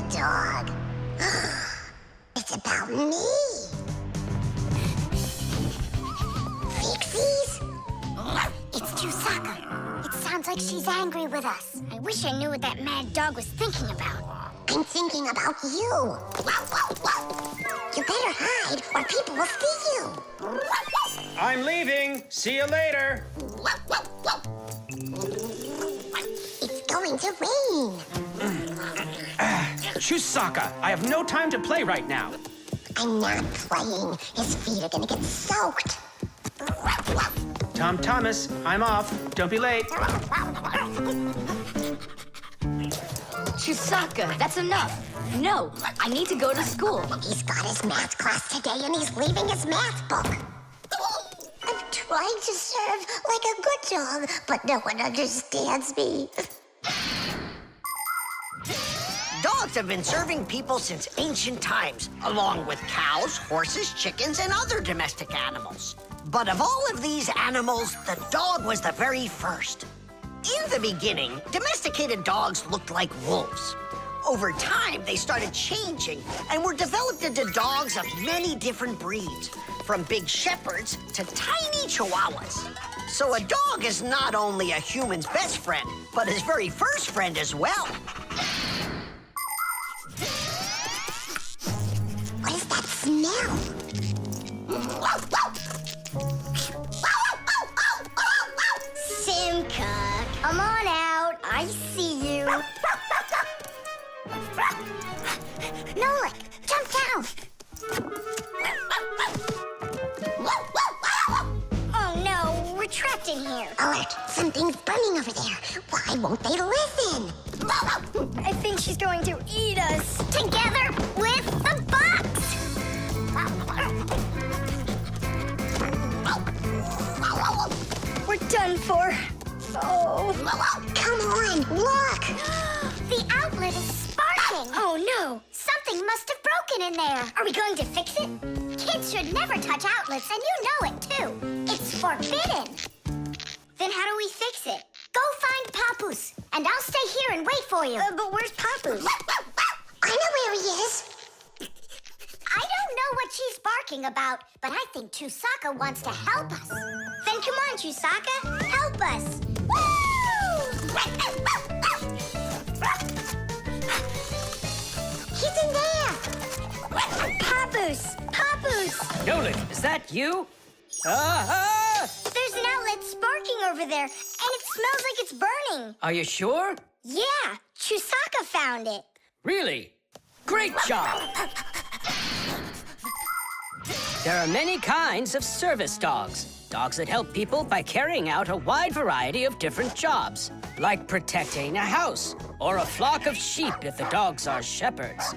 dog. It's about me. Fixies? It's Chewsocka. It sounds like she's angry with us. I wish I knew what that mad dog was thinking about. I'm thinking about you. You better hide or people will see you. I'm leaving. See you later. It's going to rain. Chewsocka, I have no time to play right now. I'm not playing. His feet are gonna get soaked. Tom Thomas, I'm off. Don't be late. Chewsocka, that's enough. No, I need to go to school. He's got his math class today and he's leaving his math book. I'm trying to serve like a good dog, but no one understands me. Dogs have been serving people since ancient times, along with cows, horses, chickens, and other domestic animals. But of all of these animals, the dog was the very first. In the beginning, domesticated dogs looked like wolves. Over time, they started changing and were developed into dogs of many different breeds, from big shepherds to tiny chihuahuas. So a dog is not only a human's best friend, but his very first friend as well. What is that smell? Simka, come on out. I see you. Nolik, jump down. Oh no, we're trapped in here. Alert, something's burning over there. Why won't they listen? I think she's going to eat us. Together with the box. We're done for. Oh. Come on, look! The outlet is sparking. Oh no, something must have broken in there. Are we going to fix it? Kids should never touch outlets, and you know it too. It's forbidden. Then how do we fix it? Go find Papoose, and I'll stay here and wait for you. But where's Papoose? I know where he is. I don't know what she's barking about, but I think Chewsocka wants to help us. Then come on, Chewsocka, help us. Woo! He's in there. Papoose! Papoose! Nolik, is that you? Ah! There's an outlet sparking over there, and it smells like it's burning. Are you sure? Yeah, Chewsocka found it. Really? Great job! There are many kinds of service dogs. Dogs that help people by carrying out a wide variety of different jobs, like protecting a house or a flock of sheep if the dogs are shepherds.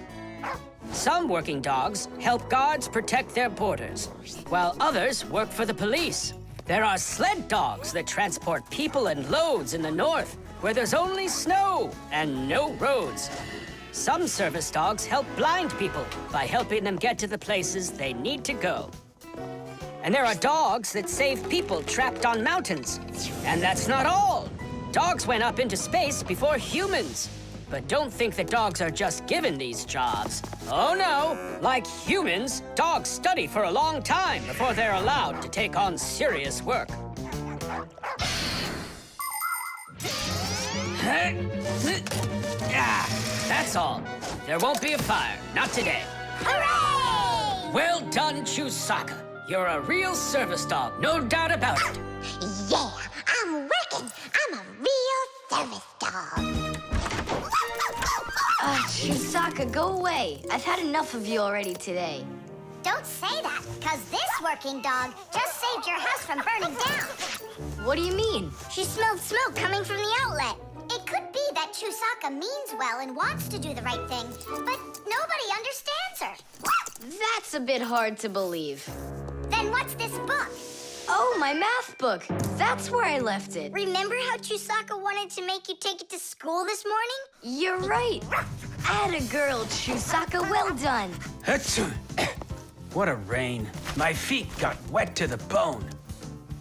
Some working dogs help guards protect their borders, while others work for the police. There are sled dogs that transport people and loads in the north, where there's only snow and no roads. Some service dogs help blind people by helping them get to the places they need to go. And there are dogs that save people trapped on mountains. And that's not all. Dogs went up into space before humans. But don't think that dogs are just given these jobs. Oh no, like humans, dogs study for a long time before they're allowed to take on serious work. Ah, that's all. There won't be a fire, not today. Hooray! Well done, Chewsocka. You're a real service dog, no doubt about it. Yeah, I'm working. I'm a real service dog. Chewsocka, go away. I've had enough of you already today. Don't say that, because this working dog just saved your house from burning down. What do you mean? She smelled smoke coming from the outlet. It could be that Chewsocka means well and wants to do the right thing, but nobody understands her. That's a bit hard to believe. Then what's this book? Oh, my math book. That's where I left it. Remember how Chewsocka wanted to make you take it to school this morning? You're right. Atta girl, Chewsocka. Well done. Achoo. What a rain. My feet got wet to the bone.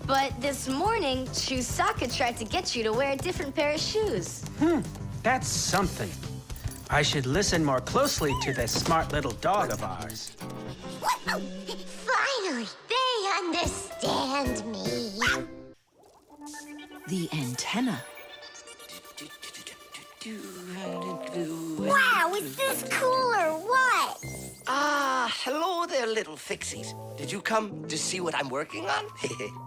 But this morning, Chewsocka tried to get you to wear a different pair of shoes. That's something. I should listen more closely to this smart little dog of ours. Finally, they understand me. The antenna. Wow, is this cool or what? Ah, hello there, little Fixies. Did you come to see what I'm working on?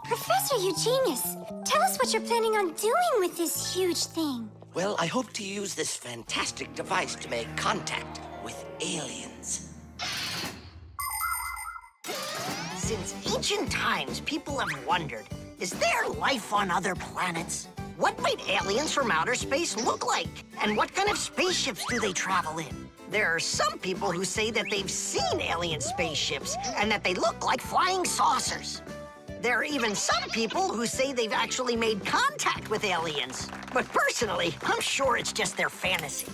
Professor, you genius. Tell us what you're planning on doing with this huge thing. Well, I hope to use this fantastic device to make contact with aliens. Since ancient times, people have wondered, is there life on other planets? What might aliens from outer space look like? And what kind of spaceships do they travel in? There are some people who say that they've seen alien spaceships and that they look like flying saucers. There are even some people who say they've actually made contact with aliens. But personally, I'm sure it's just their fantasy.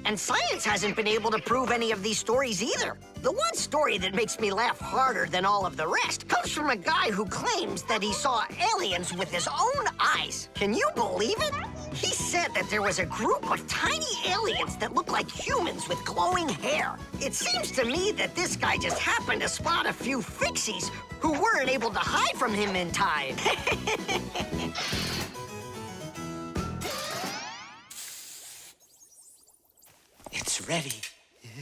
And science hasn't been able to prove any of these stories either. The one story that makes me laugh harder than all of the rest comes from a guy who claims that he saw aliens with his own eyes. Can you believe it? He said that there was a group of tiny aliens that looked like humans with glowing hair. It seems to me that this guy just happened to spot a few Fixies who weren't able to hide from him in time. It's ready.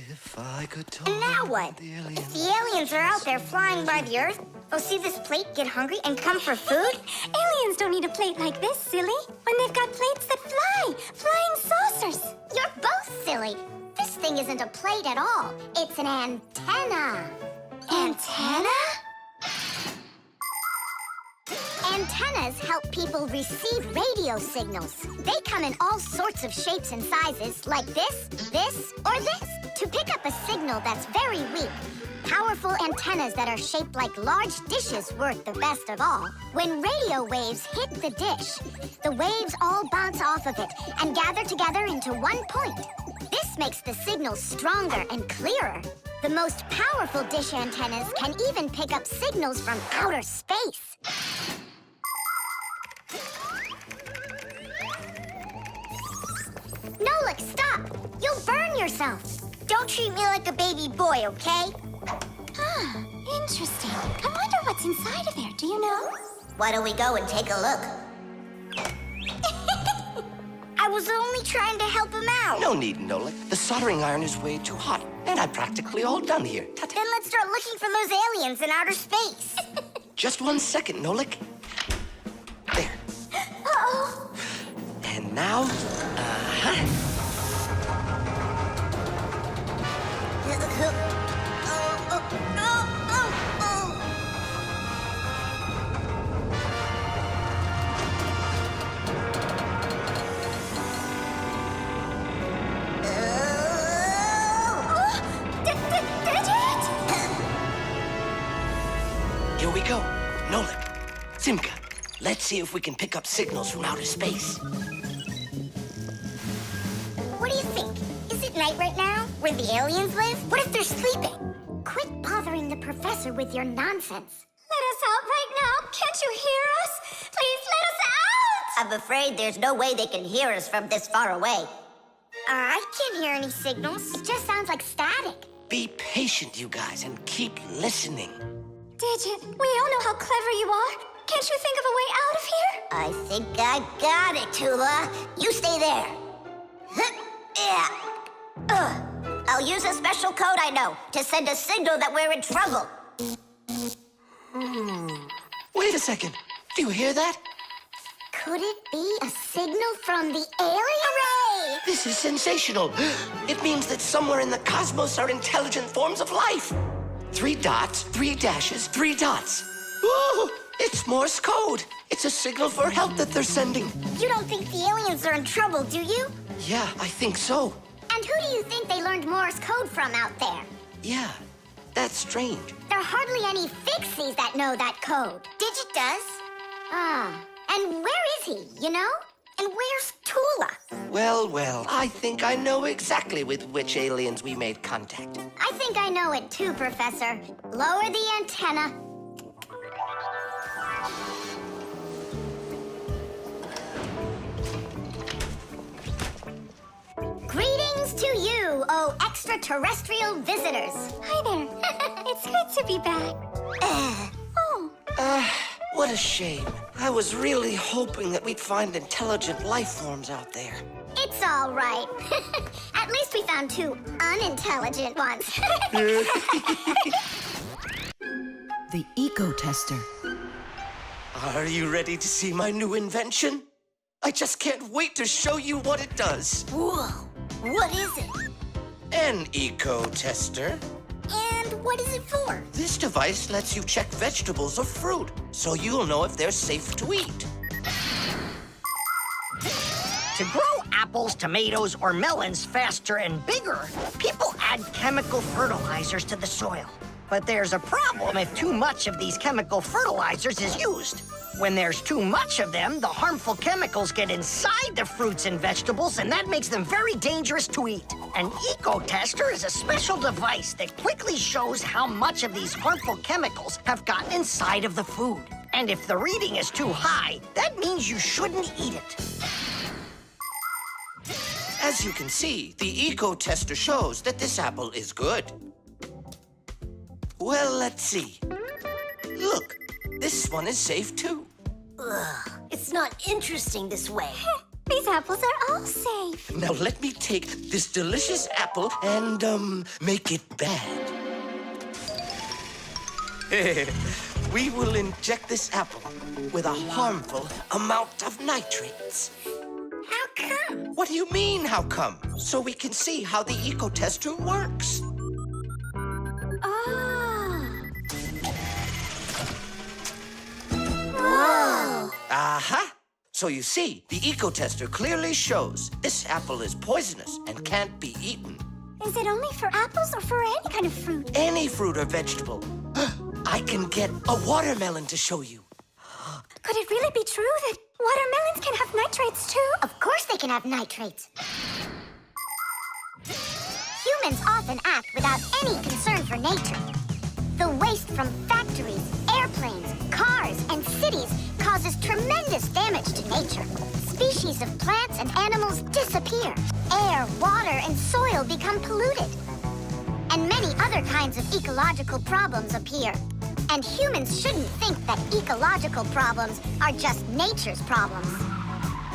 If I could talk And now what? to the If aliens. the aliens are out there flying by the Earth, they'll see this plate, get hungry, and come for food? Aliens don't need a plate like this, silly. When they've got plates that fly, flying saucers. You're both silly. This thing isn't a plate at all. It's an antenna. Antenna? Antennas help people receive radio signals. They come in all sorts of shapes and sizes, like this, or this, to pick up a signal that's very weak. Powerful antennas that are shaped like large dishes work the best of all. When radio waves hit the dish, the waves all bounce off of it and gather together into one point. This makes the signal stronger and clearer. The most powerful dish antennas can even pick up signals from outer space. Nolik, stop! You'll burn yourself. Don't treat me like a baby boy, okay? Ah, interesting. I wonder what's inside of there. Do you know? Why don't we go and take a look? I was only trying to help him out. No need, Nolik. The soldering iron is way too hot, and I'm practically all done here. Ta-ta. Then let's start looking for those aliens in outer space. Just 1 second, Nolik. There. Uh-oh. And now, here we go. Nolik, Simka, let's see if we can pick up signals from outer space. What do you think? Is it night right now, where the aliens live? What if they're sleeping? Quit bothering the professor with your nonsense. Let us out right now. Can't you hear us? Please let us out! I'm afraid there's no way they can hear us from this far away. I can't hear any signals. It just sounds like static. Be patient, you guys, and keep listening. Digit, we all know how clever you are. Can't you think of a way out of here? I think I got it, Tula. You stay there. Yeah. I'll use a special code I know to send a signal that we're in trouble. Wait a second. Do you hear that? Could it be a signal from the aliens? Hooray! This is sensational. It means that somewhere in the cosmos are intelligent forms of life. 3 dots, 3 dashes, 3 dots. Ooh, it's Morse code. It's a signal for help that they're sending. You don't think the aliens are in trouble, do you? Yeah, I think so. And who do you think they learned Morse code from out there? Yeah, that's strange. There are hardly any Fixies that know that code. Digit does. Ah, and where is he, you know? And where's Tula? Well, I think I know exactly with which aliens we made contact. I think I know it too, Professor. Lower the antenna. Greetings to you, Hello, extraterrestrial visitors. Hi there. It's good to be back. Oh, What a shame. I was really hoping that we'd find intelligent life forms out there. It's all right. At least we found 2 unintelligent ones. The Ecotester. Are you ready to see my new invention? I just can't wait to show you what it does. Whoa, what is it? An Ecotester. And what is it for? This device lets you check vegetables or fruit, so you'll know if they're safe to eat. To grow apples, tomatoes, or melons faster and bigger, people add chemical fertilizers to the soil. But there's a problem if too much of these chemical fertilizers is used. When there's too much of them, the harmful chemicals get inside the fruits and vegetables, and that makes them very dangerous to eat. An Ecotester is a special device that quickly shows how much of these harmful chemicals have gotten inside of the food. And if the reading is too high, that means you shouldn't eat it. As you can see, the Ecotester shows that this apple is good. Well, let's see. Look, this one is safe too. It's not interesting this way. these apples are all safe. Now let me take this delicious apple and, make it bad. We will inject this apple with a harmful amount of nitrates. How come? What do you mean, how come? So we can see how the Ecotester works. Aha! So you see, the Ecotester clearly shows this apple is poisonous and can't be eaten. Is it only for apples or for any kind of fruit? Any fruit or vegetable. I can get a watermelon to show you. Could it really be true that watermelons can have nitrates too? Of course they can have nitrates. Humans often act without any concern for nature. The waste from factories, airplanes, cars, and cities causes tremendous damage to nature. Species of plants and animals disappear. Air, water, and soil become polluted. And many other kinds of ecological problems appear. And humans shouldn't think that ecological problems are just nature's problems.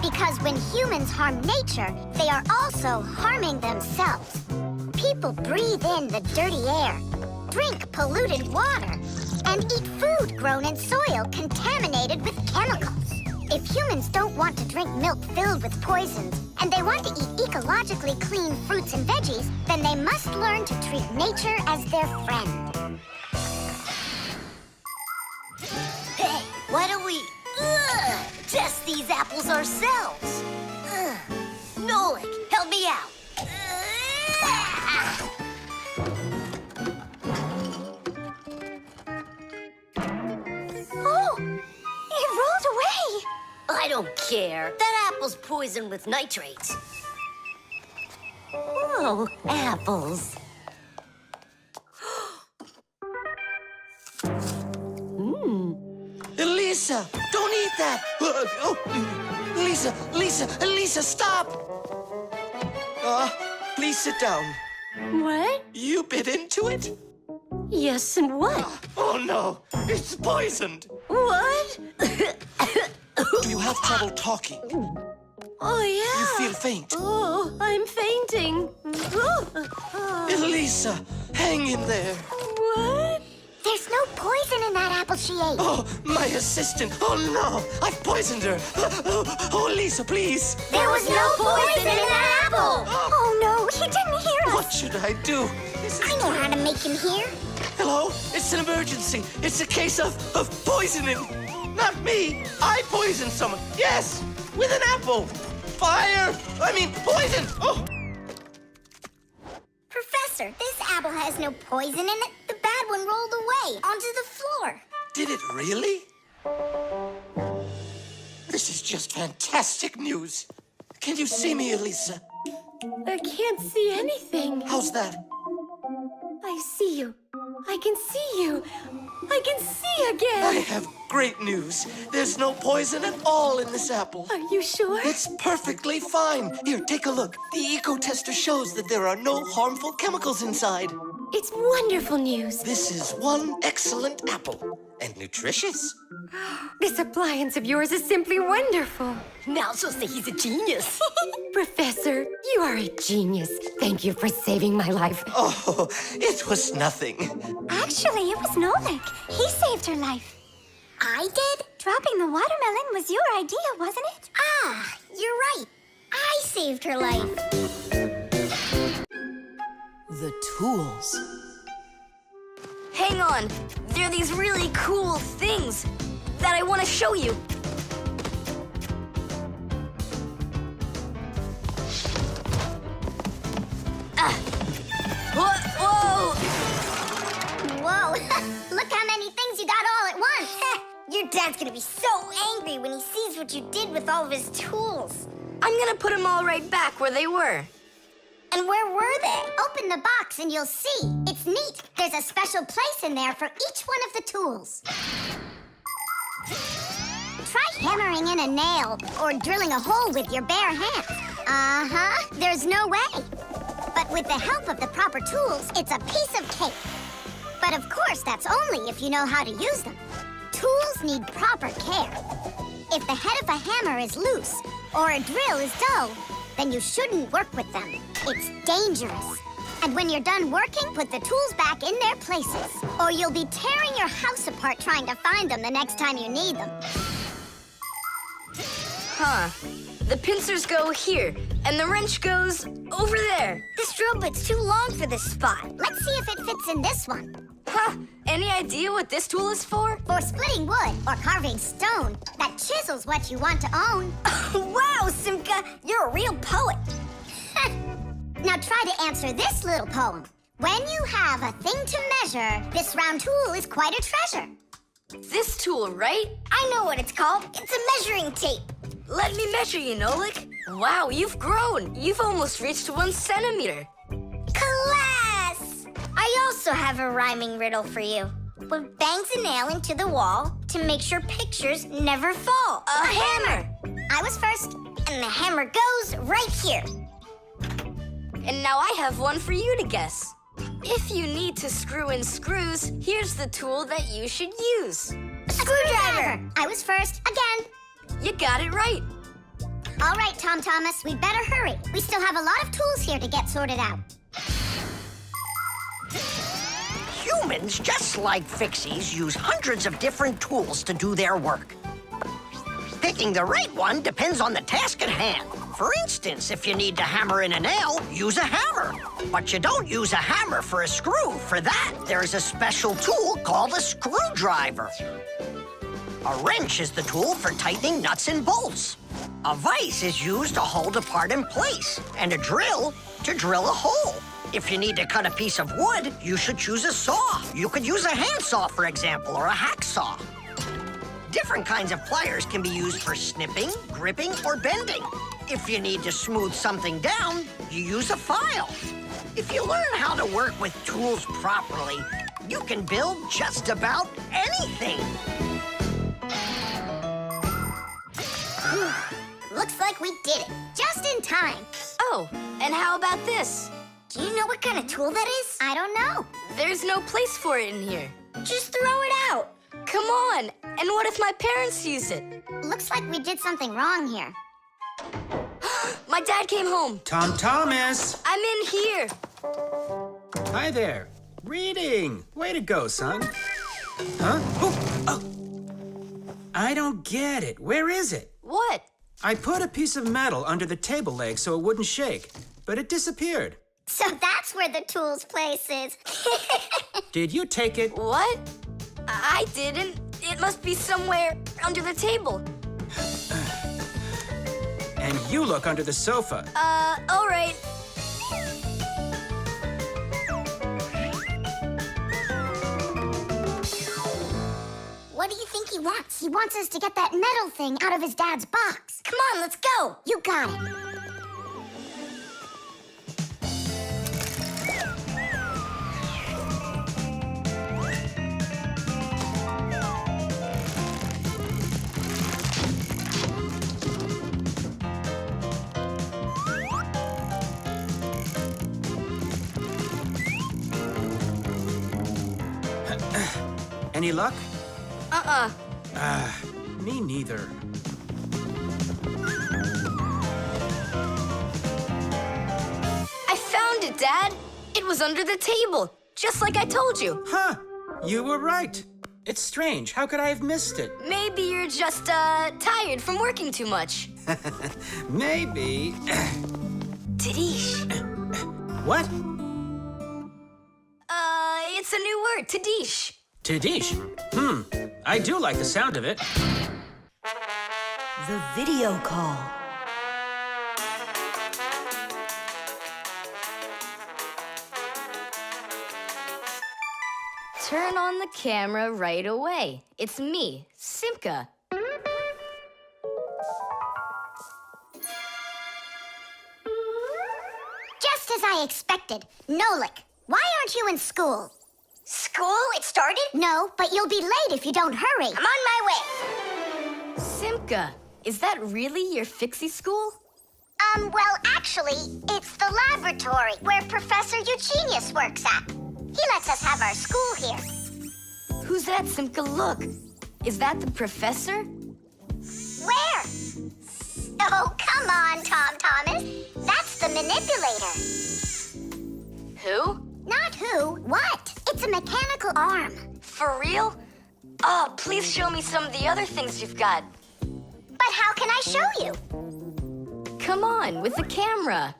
Because when humans harm nature, they are also harming themselves. People breathe in the dirty air, drink polluted water, and eat food grown in soil contaminated with chemicals. If humans don't want to drink milk filled with poisons, and they want to eat ecologically clean fruits and veggies, then they must learn to treat nature as their friend. Hey, why don't we test these apples ourselves? Nolik, help me out. Oh, it rolled away. I don't care. That apple's poisoned with nitrates. Oh, apples. Lisa, don't eat that! Lisa, stop! Please sit down. What? You bit into it? Yes, and what? Oh no, it's poisoned! What? Do you have trouble talking? Oh, yeah. You feel faint? Oh, I'm fainting. Elisa, hang in there. What? There's no poison in that apple she ate. Oh, my assistant. Oh no, I've poisoned her. Oh, Lisa, please. There was no poison in that apple. Oh no, he didn't hear us. What should I do? I know how to make him hear. Hello? It's an emergency. It's a case of poisoning. Not me. I poisoned someone. Yes, with an apple. Poison. Oh. Professor, this apple has no poison in it. The bad one rolled away onto the floor. Did it really? This is just fantastic news. Can you see me, Elisa? I can't see anything. How's that? I see you. I can see you. I can see again. I have great news. There's no poison at all in this apple. Are you sure? It's perfectly fine. Here, take a look. The Ecotester shows that there are no harmful chemicals inside. It's wonderful news. This is one excellent apple. And nutritious. This appliance of yours is simply wonderful. Now she'll say he's a genius. Professor, you are a genius. Thank you for saving my life. Oh, it was nothing. Actually, it was Nolik. He saved her life. I did? Dropping the watermelon was your idea, wasn't it? Ah, you're right. I saved her life. The tools. Hang on. There are these really cool things that I want to show you. Whoa! Whoa, look how many things you got all at once. Your dad's gonna be so angry when he sees what you did with all of his tools. I'm gonna put them all right back where they were. And where were they? Open the box and you'll see. It's neat. There's a special place in there for each one of the tools. Try hammering in a nail or drilling a hole with your bare hands. Uh-huh, there's no way. But with the help of the proper tools, it's a piece of cake. But of course, that's only if you know how to use them. Tools need proper care. If the head of a hammer is loose or a drill is dull, then you shouldn't work with them. It's dangerous. And when you're done working, put the tools back in their places, or you'll be tearing your house apart trying to find them the next time you need them. Huh. The pincers go here, and the wrench goes over there. This drill bit's too long for this spot. Let's see if it fits in this one. Huh. Any idea what this tool is for? For splitting wood or carving stone, that chisel's what you want to own. Wow, Simka, you're a real poet. Now try to answer this little poem. When you have a thing to measure, this round tool is quite a treasure. This tool, right? I know what it's called. It's a measuring tape. Let me measure you, Nolik. Wow, you've grown. You've almost reached 1 centimeter. Class! I also have a rhyming riddle for you. What bangs a nail into the wall to make sure pictures never fall? A hammer! I was first, and the hammer goes right here. And now I have one for you to guess. If you need to screw in screws, here's the tool that you should use. A screwdriver! I was first, again. You got it right. All right, Tom Thomas, we better hurry. We still have a lot of tools here to get sorted out. Humans, just like Fixies, use hundreds of different tools to do their work. Picking the right one depends on the task at hand. For instance, if you need to hammer in a nail, use a hammer. But you don't use a hammer for a screw. For that, there's a special tool called a screwdriver. A wrench is the tool for tightening nuts and bolts. A vise is used to hold a part in place, and a drill to drill a hole. If you need to cut a piece of wood, you should choose a saw. You could use a handsaw, for example, or a hacksaw. Different kinds of pliers can be used for snipping, gripping, or bending. If you need to smooth something down, you use a file. If you learn how to work with tools properly, you can build just about anything. Looks like we did it, just in time. Oh, and how about this? Do you know what kind of tool that is? I don't know. There's no place for it in here. Just throw it out. Come on. And what if my parents use it? Looks like we did something wrong here. My dad came home. Tom Thomas! I'm in here. Hi there. Reading. Way to go, son. Huh? Oh! I don't get it. Where is it? What? I put a piece of metal under the table leg so it wouldn't shake, but it disappeared. So that's where the tools place is. Did you take it? What? I didn't. It must be somewhere under the table. And you look under the sofa. All right. What do you think he wants? He wants us to get that metal thing out of his dad's box. Come on, let's go. You got it. Any luck? Uh-uh. Me neither. I found it, Dad. It was under the table, just like I told you. Huh, you were right. It's strange. How could I have missed it? Maybe you're just, tired from working too much. Maybe. Tadish. What? It's a new word, Tadish. Tadish. I do like the sound of it. The video call. Turn on the camera right away. It's me, Simka. Just as I expected. Nolik, why aren't you in school? School? It started? No, but you'll be late if you don't hurry. I'm on my way. Simka, is that really your Fixie school? Well, actually, it's the laboratory where Professor Eugenius works at. He lets us have our school here. Who's that, Simka? Look. Is that the professor? Where? Oh, come on, Tom Thomas. That's the Manipulator. Who? Not who, what? It's a mechanical arm. For real? Oh, please show me some of the other things you've got. But how can I show you? Come on, with the camera.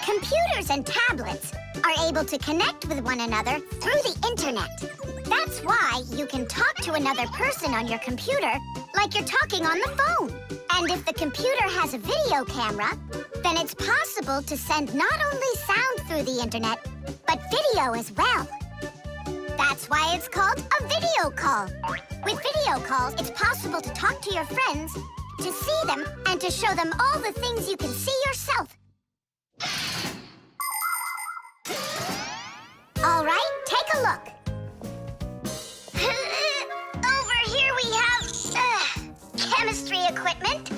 Computers and tablets are able to connect with one another through the internet. That's why you can talk to another person on your computer like you're talking on the phone. And if the computer has a video camera, then it's possible to send not only sound through the internet, but video as well. That's why it's called a video call. With video calls, it's possible to talk to your friends, to see them, and to show them all the things you can see yourself. All right, take a look. Over here we have chemistry equipment.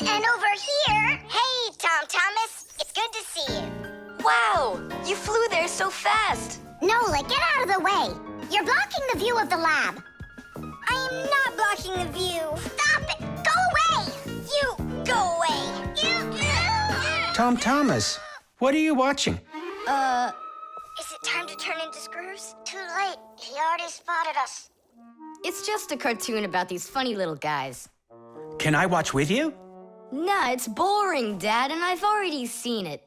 And over here... Hey, Tom Thomas. It's good to see you. Wow, you flew there so fast. Nolik, get out of the way. You're blocking the view of the lab. I am not blocking the view. Stop it. Go away. You go away. Tom Thomas, what are you watching? Is it time to turn into screws? Too late. He already spotted us. It's just a cartoon about these funny little guys. Can I watch with you? Nah, it's boring, Dad, and I've already seen it.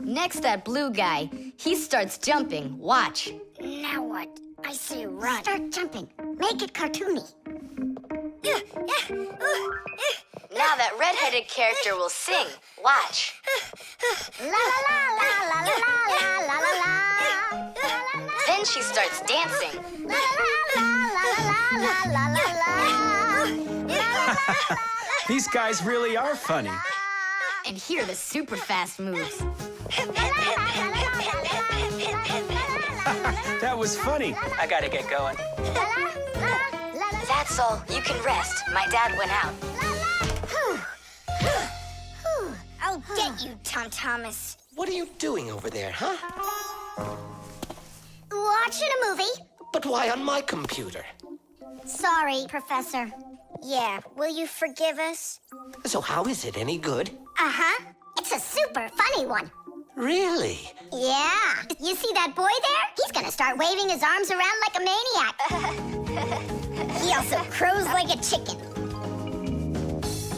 Next, that blue guy, he starts jumping. Watch. Now what? I say run. Start jumping. Make it cartoony. Now that redheaded character will sing. Watch. La la la la la la la la la. Then she starts dancing. La la la la la la la la. These guys really are funny. And here are the super fast moves. That was funny. I gotta get going. That's all. You can rest. My dad went out. I'll get you, Tom Thomas. What are you doing over there, huh? Watching a movie. But why on my computer? Sorry, Professor. Yeah, will you forgive us? So how is it any good? Uh-huh. It's a super funny one. Really? Yeah. You see that boy there? He's gonna start waving his arms around like a maniac. He also crows like a chicken.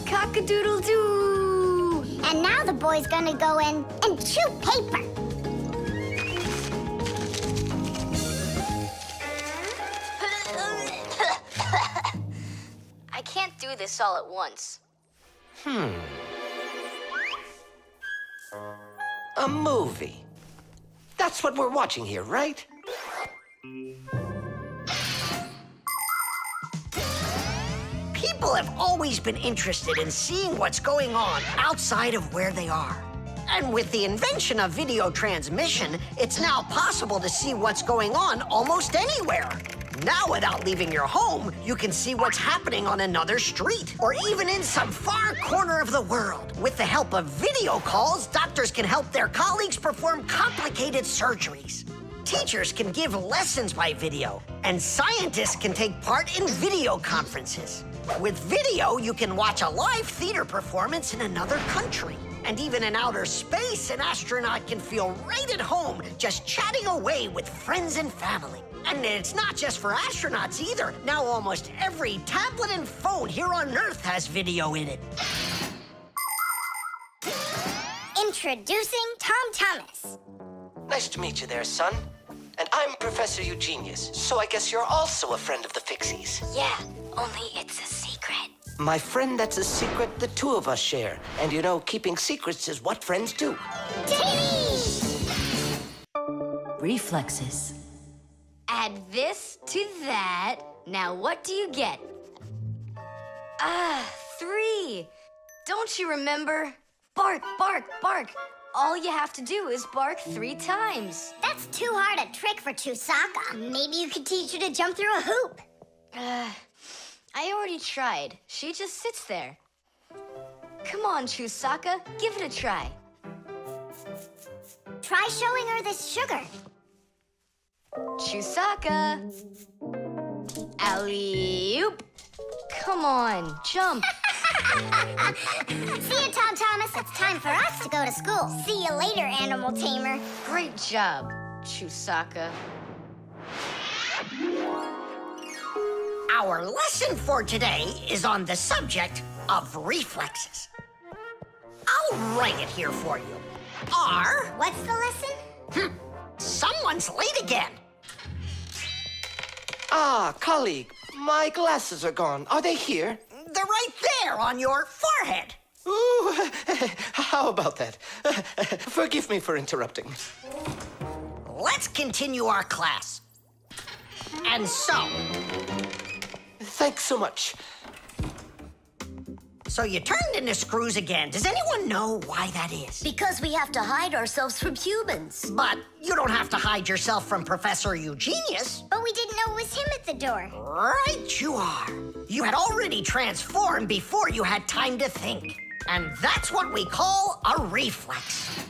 Cock-a-doodle-doo! And now the boy's gonna go in and chew paper. I can't do this all at once. A movie. That's what we're watching here, right? People have always been interested in seeing what's going on outside of where they are. And with the invention of video transmission, it's now possible to see what's going on almost anywhere. Now, without leaving your home, you can see what's happening on another street or even in some far corner of the world. With the help of video calls, doctors can help their colleagues perform complicated surgeries. Teachers can give lessons by video, and scientists can take part in video conferences. With video, you can watch a live theater performance in another country. And even in outer space, an astronaut can feel right at home just chatting away with friends and family. And it's not just for astronauts either. Now almost every tablet and phone here on Earth has video in it. Introducing Tom Thomas. Nice to meet you there, son. And I'm Professor Eugenius, so I guess you're also a friend of the Fixies. Yeah, only it's a secret. My friend, that's a secret the two of us share. And you know, keeping secrets is what friends do. Reflexes. Add this to that. Now what do you get? 3. Don't you remember? Bark, bark, bark. All you have to do is bark 3 times. That's too hard a trick for Chewsocka. Maybe you could teach her to jump through a hoop. I already tried. She just sits there. Come on, Chewsocka, give it a try. Try showing her this sugar. Chewsocka. Alley-oop. Come on, jump. See you, Tom Thomas. It's time for us to go to school. See you later, animal tamer. Great job, Chewsocka. Our lesson for today is on the subject of reflexes. I'll write it here for you. What's the lesson? Someone's late again. Ah, colleague, my glasses are gone. Are they here? They're right there on your forehead. Ooh, how about that? Forgive me for interrupting. Let's continue our class. And so, Thanks so much. so you turned into screws again. Does anyone know why that is? Because we have to hide ourselves from humans. But you don't have to hide yourself from Professor Eugenius. But we didn't know it was him at the door. Right you are. You had already transformed before you had time to think. And that's what we call a reflex.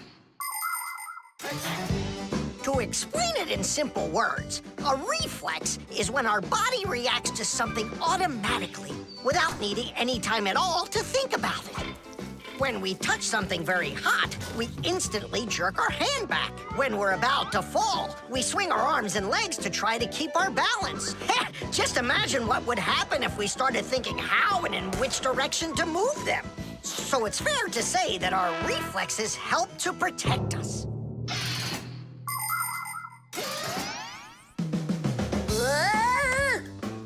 To explain it in simple words, a reflex is when our body reacts to something automatically without needing any time at all to think about it. When we touch something very hot, we instantly jerk our hand back. When we're about to fall, we swing our arms and legs to try to keep our balance. Just imagine what would happen if we started thinking how and in which direction to move them. So it's fair to say that our reflexes help to protect us.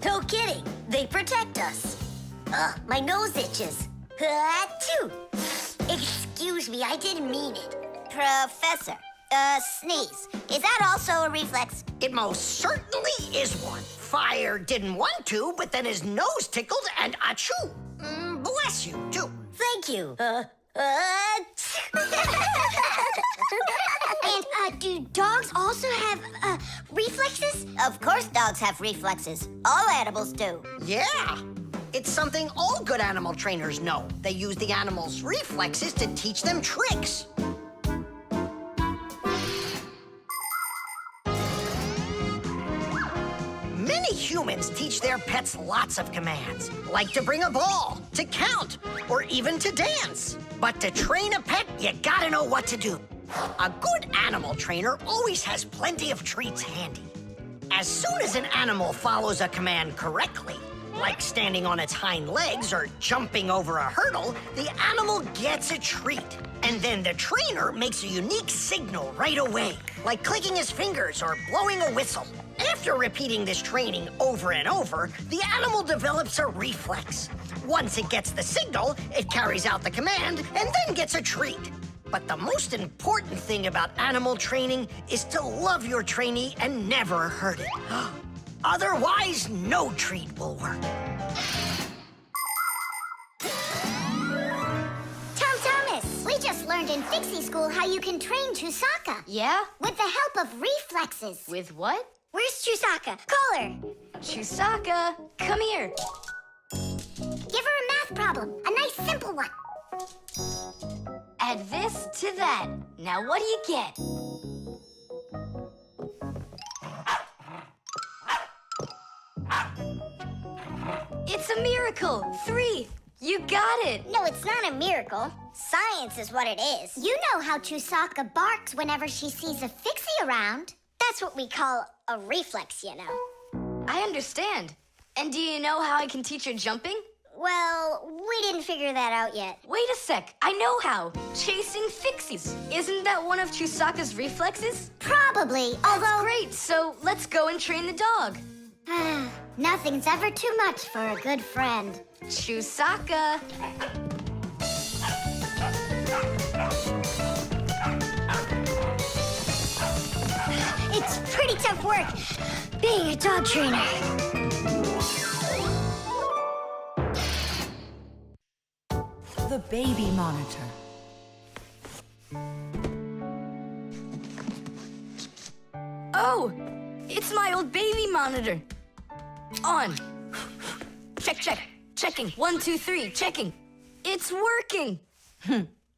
No kidding. They protect us. My nose itches. Achoo! Excuse me, I didn't mean it. Professor, sneeze. Is that also a reflex? It most certainly is one. Fire didn't want to, but then his nose tickled and achoo. Bless you, too. Thank you. And do dogs also have reflexes? Of course dogs have reflexes. All animals do. Yeah. It's something all good animal trainers know. They use the animals' reflexes to teach them tricks. Many humans teach their pets lots of commands, like to bring a ball, to count, or even to dance. But to train a pet, you gotta know what to do. A good animal trainer always has plenty of treats handy. As soon as an animal follows a command correctly, like standing on its hind legs or jumping over a hurdle, the animal gets a treat. And then the trainer makes a unique signal right away, like clicking his fingers or blowing a whistle. After repeating this training over and over, the animal develops a reflex. Once it gets the signal, it carries out the command and then gets a treat. But the most important thing about animal training is to love your trainee and never hurt it. Otherwise, no treat will work. Tom Thomas, we just learned in Fixie school how you can train Chewsocka. Yeah? With the help of reflexes. With what? Where's Chewsocka? Call her. Chewsocka, come here. Give her a math problem. A nice simple one. Add this to that. Now what do you get? It's a miracle! 3! You got it! No, it's not a miracle. Science is what it is. You know how Chewsocka barks whenever she sees a Fixie around. That's what we call a reflex, you know. I understand. And do you know how I can teach her jumping? Well, we didn't figure that out yet. Wait a sec, I know how. Chasing Fixies. Isn't that one of Chewsocka's reflexes? Probably, That's although... great, so let's go and train the dog. Nothing's ever too much for a good friend. Chewsocka. It's pretty tough work being a dog trainer. The baby monitor. Oh, it's my old baby monitor. On. Check, check. Checking. 1, 2, 3. Checking. It's working.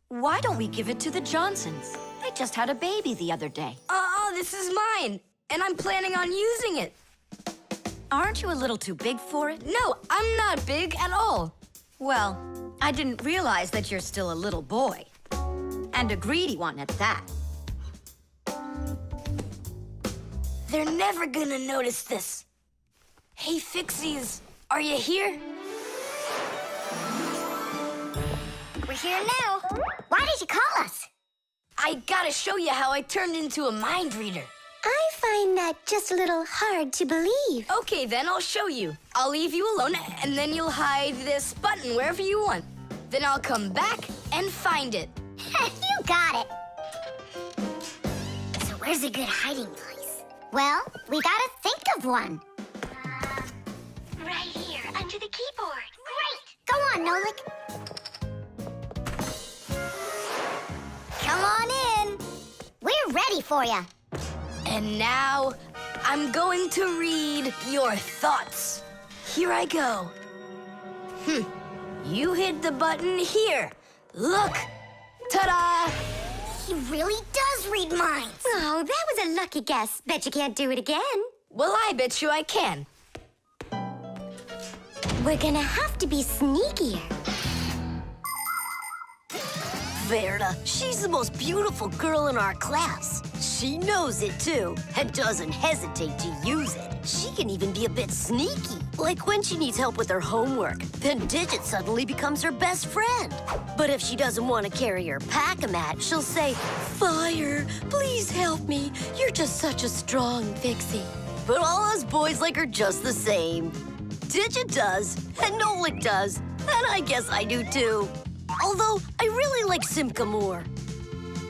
Why don't we give it to the Johnsons? They just had a baby the other day. This is mine, and I'm planning on using it. Aren't you a little too big for it? No, I'm not big at all. Well, I didn't realize that you're still a little boy. And a greedy one at that. They're never gonna notice this. Hey, Fixies, are you here? We're here now. Why did you call us? I gotta show you how I turned into a mind reader. I find that just a little hard to believe. Okay, then I'll show you. I'll leave you alone, and then you'll hide this button wherever you want. Then I'll come back and find it. You got it. So where's a good hiding place? Well, we gotta think of one. Right here, under the keyboard. Great! Go on, Nolik. Come on in. We're ready for you. And now, I'm going to read your thoughts. Here I go. You hit the button here. Look! Ta-da! He really does read minds. Oh, that was a lucky guess. Bet you can't do it again. Well, I bet you I can. We're gonna have to be sneakier. Verda, she's the most beautiful girl in our class. She knows it, too, and doesn't hesitate to use it. She can even be a bit sneaky, like when she needs help with her homework. Then Digit suddenly becomes her best friend. But if she doesn't want to carry her pack-a-mat, she'll say, "Fire, please help me. You're just such a strong Fixie." But all us boys like her just the same. Digit does, and Nolik does, and I guess I do, too. Although, I really like Simka more.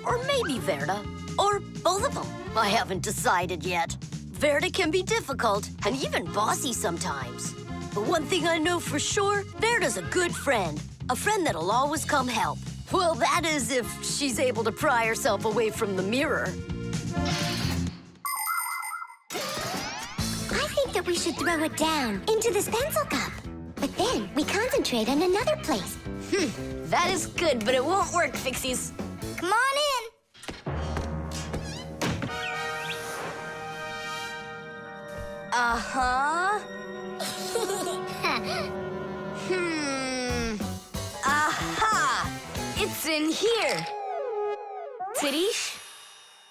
Or maybe Verda. Or both of them. I haven't decided yet. Verda can be difficult and even bossy sometimes. But one thing I know for sure, Verda's a good friend. A friend that'll always come help. Well, that is if she's able to pry herself away from the mirror. I think that we should throw it down into this pencil cup. But then we concentrate on another place. That is good, but it won't work, Fixies. Come on in. Uh-huh. Aha! It's in here. Tadish?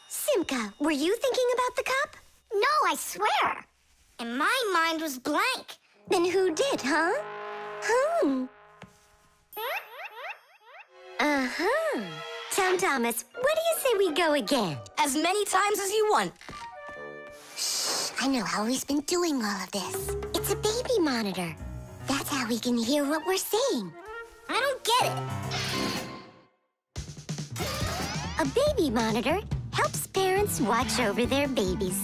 Simka, were you thinking about the cup? No, I swear. And my mind was blank. Then who did, huh? Uh-huh. Tom Thomas, what do you say we go again? As many times as you want. I know how he's been doing all of this. It's a baby monitor. That's how we can hear what we're saying. I don't get it. A baby monitor helps parents watch over their babies.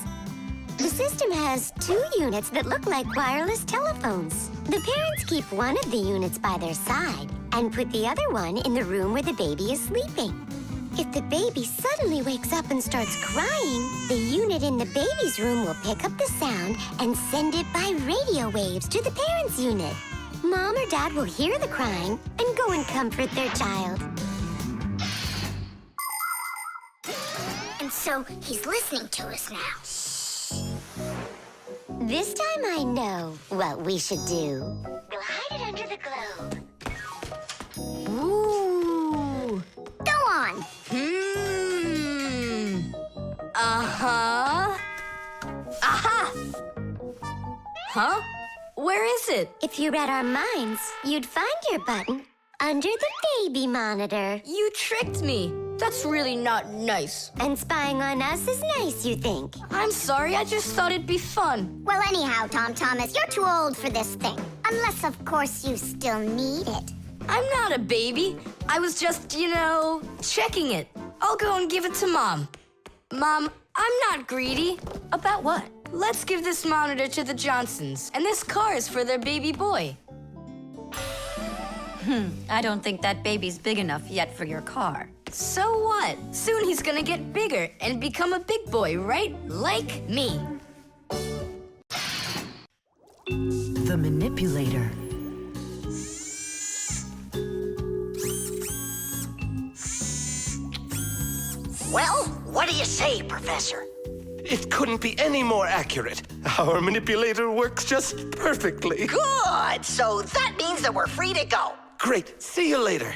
The system has 2 units that look like wireless telephones. The parents keep one of the units by their side and put the other one in the room where the baby is sleeping. If the baby suddenly wakes up and starts crying, the unit in the baby's room will pick up the sound and send it by radio waves to the parents' unit. Mom or Dad will hear the crying and go and comfort their child. And so he's listening to us now. This time I know what we should do. We'll hide it under the globe. Ooh. Go on. Uh-huh. Aha! Huh? Where is it? If you read our minds, you'd find your button under the baby monitor. You tricked me. That's really not nice. And spying on us is nice, you think? I'm sorry, I just thought it'd be fun. Well, anyhow, Tom Thomas, you're too old for this thing. Unless, of course, you still need it. I'm not a baby. I was just, checking it. I'll go and give it to Mom. Mom, I'm not greedy. About what? Let's give this monitor to the Johnsons, and this car is for their baby boy. I don't think that baby's big enough yet for your car. So what? Soon he's gonna get bigger and become a big boy, right? Like me. The Manipulator. Well, what do you say, Professor? It couldn't be any more accurate. Our manipulator works just perfectly. Good! So that means that we're free to go. Great. See you later.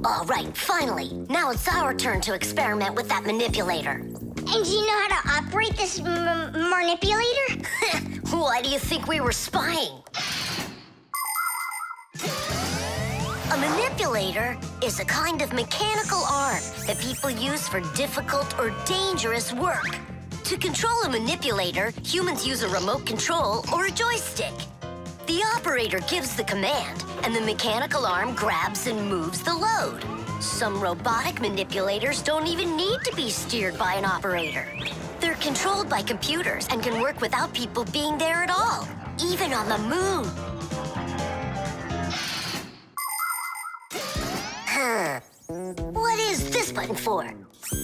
All right, finally. Now it's our turn to experiment with that manipulator. And do you know how to operate this manipulator? Why do you think we were spying? A manipulator is a kind of mechanical arm that people use for difficult or dangerous work. To control a manipulator, humans use a remote control or a joystick. The operator gives the command, and the mechanical arm grabs and moves the load. Some robotic manipulators don't even need to be steered by an operator. They're controlled by computers and can work without people being there at all, even on the moon. What is this button for?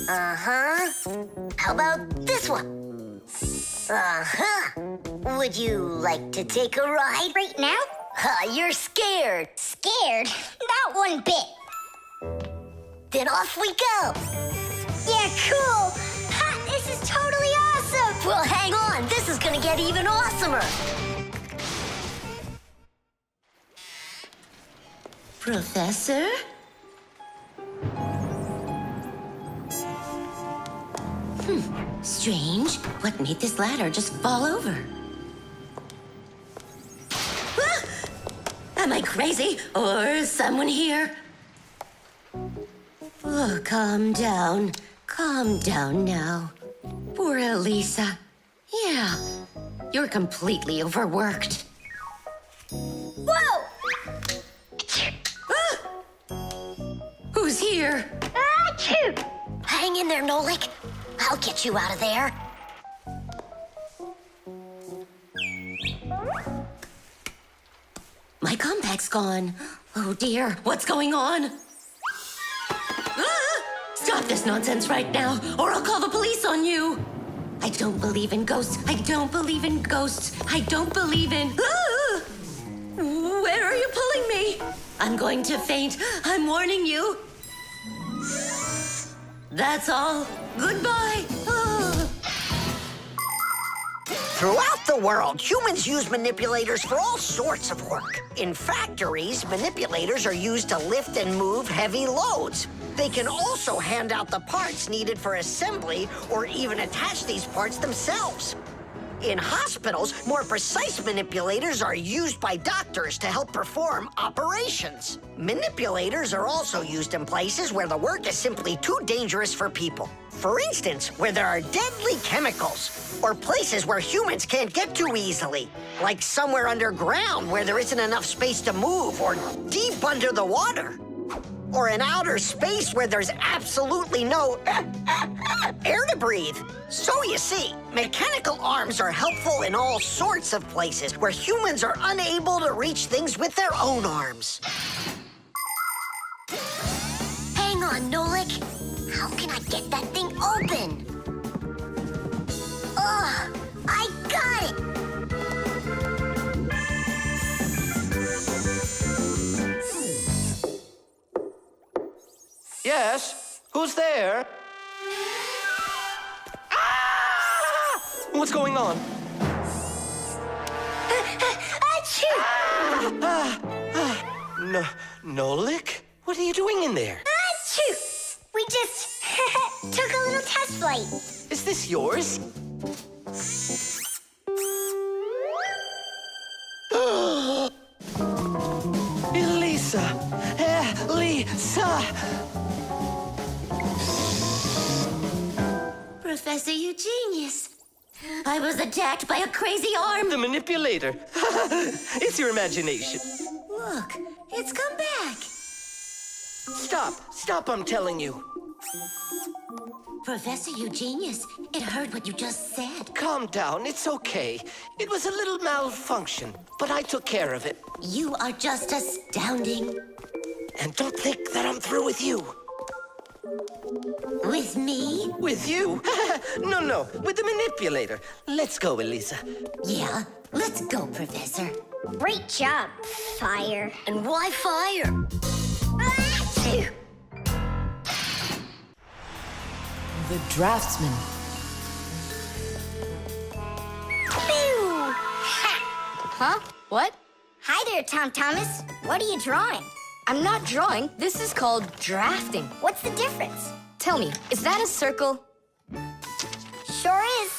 Uh-huh. How about this one? Uh-huh. Would you like to take a ride? Right now? You're scared. Scared? Not one bit. Then off we go. Yeah, cool. Ha, this is totally awesome. Well, hang on. This is gonna get even awesomer. Professor? Strange. What made this ladder just fall over? Ah! Am I crazy? Or is someone here? Oh, calm down. Calm down now. Poor Elisa. Yeah, you're completely overworked. Whoa! Ah! Who's here? Achoo! Hang in there, Nolik. I'll get you out of there. My compact's gone. Oh dear, what's going on? Ah! Stop this nonsense right now, or I'll call the police on you. I don't believe in ghosts. I don't believe in ghosts. I don't believe in... Ah! Where are you pulling me? I'm going to faint. I'm warning you. That's all. Goodbye. Ah. Throughout the world, humans use manipulators for all sorts of work. In factories, manipulators are used to lift and move heavy loads. They can also hand out the parts needed for assembly or even attach these parts themselves. In hospitals, more precise manipulators are used by doctors to help perform operations. Manipulators are also used in places where the work is simply too dangerous for people. For instance, where there are deadly chemicals, or places where humans can't get to easily, like somewhere underground where there isn't enough space to move, or deep under the water. Or in outer space where there's absolutely no air to breathe. So you see, mechanical arms are helpful in all sorts of places where humans are unable to reach things with their own arms. on, Nolik. How can I get that thing open? Ugh, I got it! Yes? Who's there? Ah! What's going on? Achoo! Nolik? What are you doing in there? Achoo! We just took a little test flight. Is this yours? Elisa! Elisa! Professor, you genius. I was attacked by a crazy arm. The manipulator. It's your imagination. Look, it's come back. Stop, I'm telling you. Professor, you genius. It heard what you just said. Calm down, it's okay. It was a little malfunction, but I took care of it. You are just astounding. And don't think that I'm through with you. With me? With you? No, with the manipulator. Let's go, Elisa. Yeah, let's go, Professor. Great job, Fire. And why fire? Achoo! The Draftsman. Pew! Ha! Huh? What? Hi there, Tom Thomas. What are you drawing? I'm not drawing. This is called drafting. What's the difference? Tell me, is that a circle? Sure is.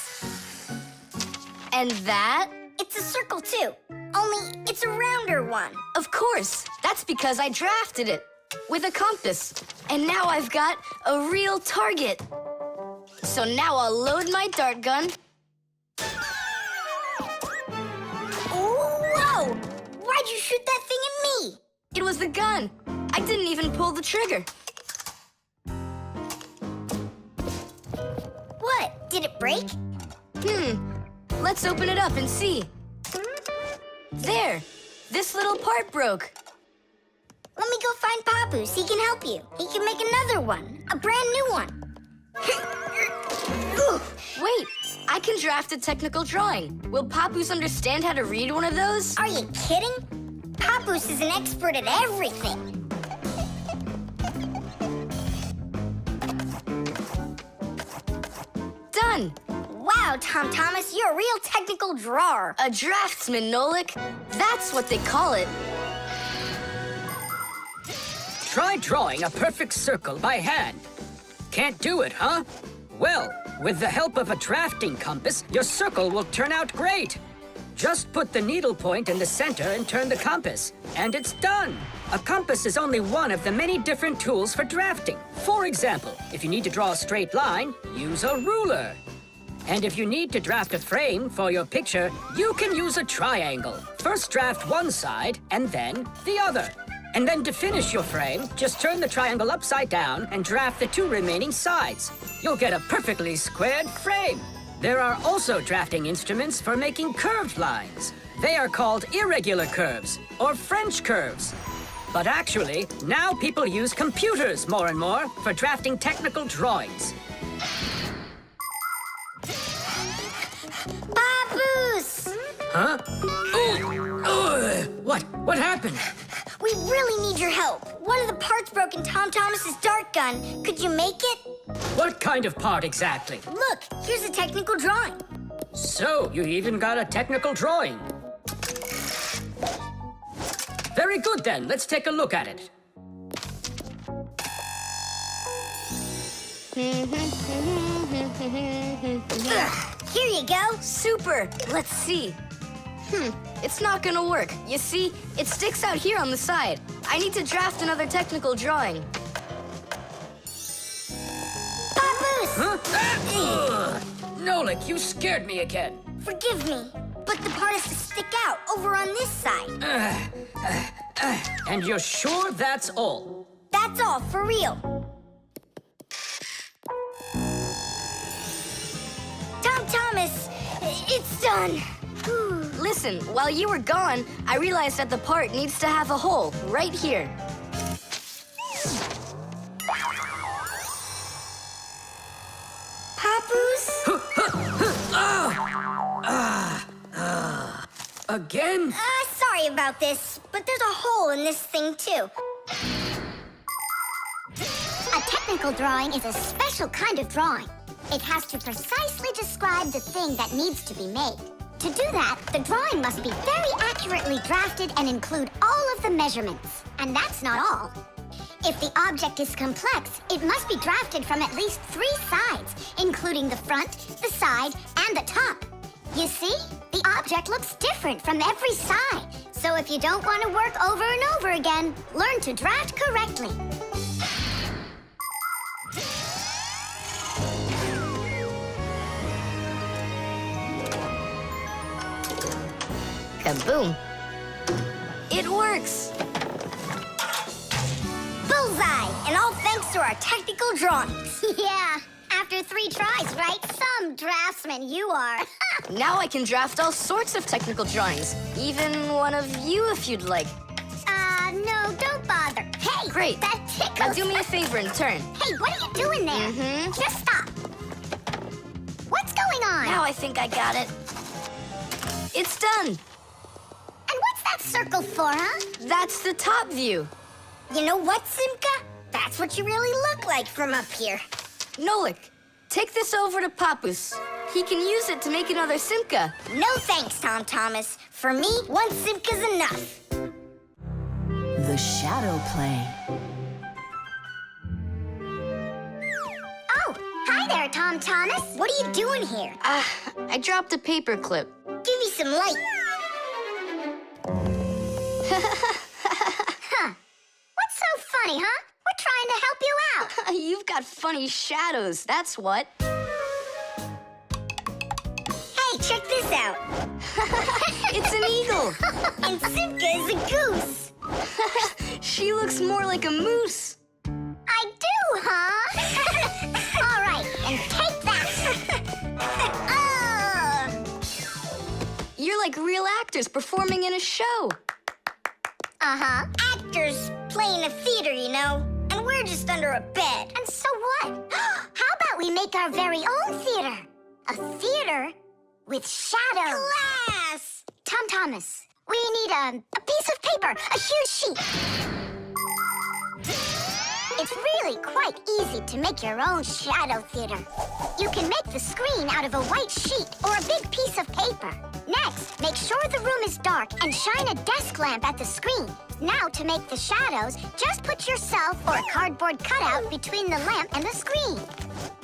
And that? It's a circle, too. Only it's a rounder one. Of course. That's because I drafted it with a compass. And now I've got a real target. So now I'll load my dart gun. Whoa! Why'd you shoot that thing at me? It was the gun. I didn't even pull the trigger. What? Did it break? Let's open it up and see. There. This little part broke. Let me go find Papoose. He can help you. He can make another one. A brand new one. Wait, I can draft a technical drawing. Will Papoose understand how to read one of those? Are you kidding? Papoose is an expert at everything. Done. Wow, Tom Thomas, you're a real technical drawer. A draftsman, Nolik. That's what they call it. Try drawing a perfect circle by hand. Can't do it, huh? Well, with the help of a drafting compass, your circle will turn out great. Just put the needle point in the center and turn the compass, and it's done. A compass is only one of the many different tools for drafting. For example, if you need to draw a straight line, use a ruler. And if you need to draft a frame for your picture, you can use a triangle. First draft one side, and then the other. And then to finish your frame, just turn the triangle upside down and draft the two remaining sides. You'll get a perfectly squared frame. There are also drafting instruments for making curved lines. They are called irregular curves, or French curves. But actually, now people use computers more and more for drafting technical drawings. Papoose! Huh? What happened? We really need your help. One of the parts broke in Tom Thomas's dart gun. Could you make it? What kind of part exactly? Look, here's a technical drawing. So, you even got a technical drawing. Very good then, let's take a look at it. Here you go. Super. Let's see. It's not gonna work. You see, it sticks out here on the side. I need to draft another technical drawing. Papoose! Huh? Nolik, you scared me again. Forgive me, but the part has to stick out over on this side. And you're sure that's all? That's all, for real. Tom Thomas, it's done. Listen, while you were gone, I realized that the part needs to have a hole right here. Papoose? Again? Sorry about this, but there's a hole in this thing, too. A technical drawing is a special kind of drawing. It has to precisely describe the thing that needs to be made. To do that, the drawing must be very accurately drafted and include all of the measurements. And that's not all. If the object is complex, it must be drafted from at least 3 sides, including the front, the side, and the top. You see? The object looks different from every side. So if you don't want to work over and over again, learn to draft correctly. Kaboom. It works. Bullseye! And all thanks to our technical drawings. Yeah, after 3 tries, right? Some draftsman you are. Now I can draft all sorts of technical drawings. Even one of you if you'd like. No, don't bother. Hey! Great. That tickles. Now do me a favor and turn. Hey, what are you doing there? Just stop. What's going on? Now I think I got it. It's done. And what's that circle for, huh? That's the top view. You know what, Simka? That's what you really look like from up here. Nolik, take this over to Papoose. He can use it to make another Simka. No thanks, Tom Thomas. For me, 1 Simka's enough. The shadow play. Oh, hi there, Tom Thomas. What are you doing here? I dropped a paper clip. Give me some light. Huh. What's so funny, huh? We're trying to help you out. You've got funny shadows, that's what. Hey, check this out. It's an eagle. And Simka is a goose. She looks more like a moose. I do, huh? All right, and take that. You're like real actors performing in a show. Uh-huh. Actors playing a theater, you know. And we're just under a bed. And so what? How about we make our very own theater? A theater with shadows. Class! Tom Thomas, we need a piece of paper, a huge sheet. It's really quite easy to make your own shadow theater. You can make the screen out of a white sheet or a big piece of paper. Next, make sure the room is dark and shine a desk lamp at the screen. Now, to make the shadows, just put yourself or a cardboard cutout between the lamp and the screen.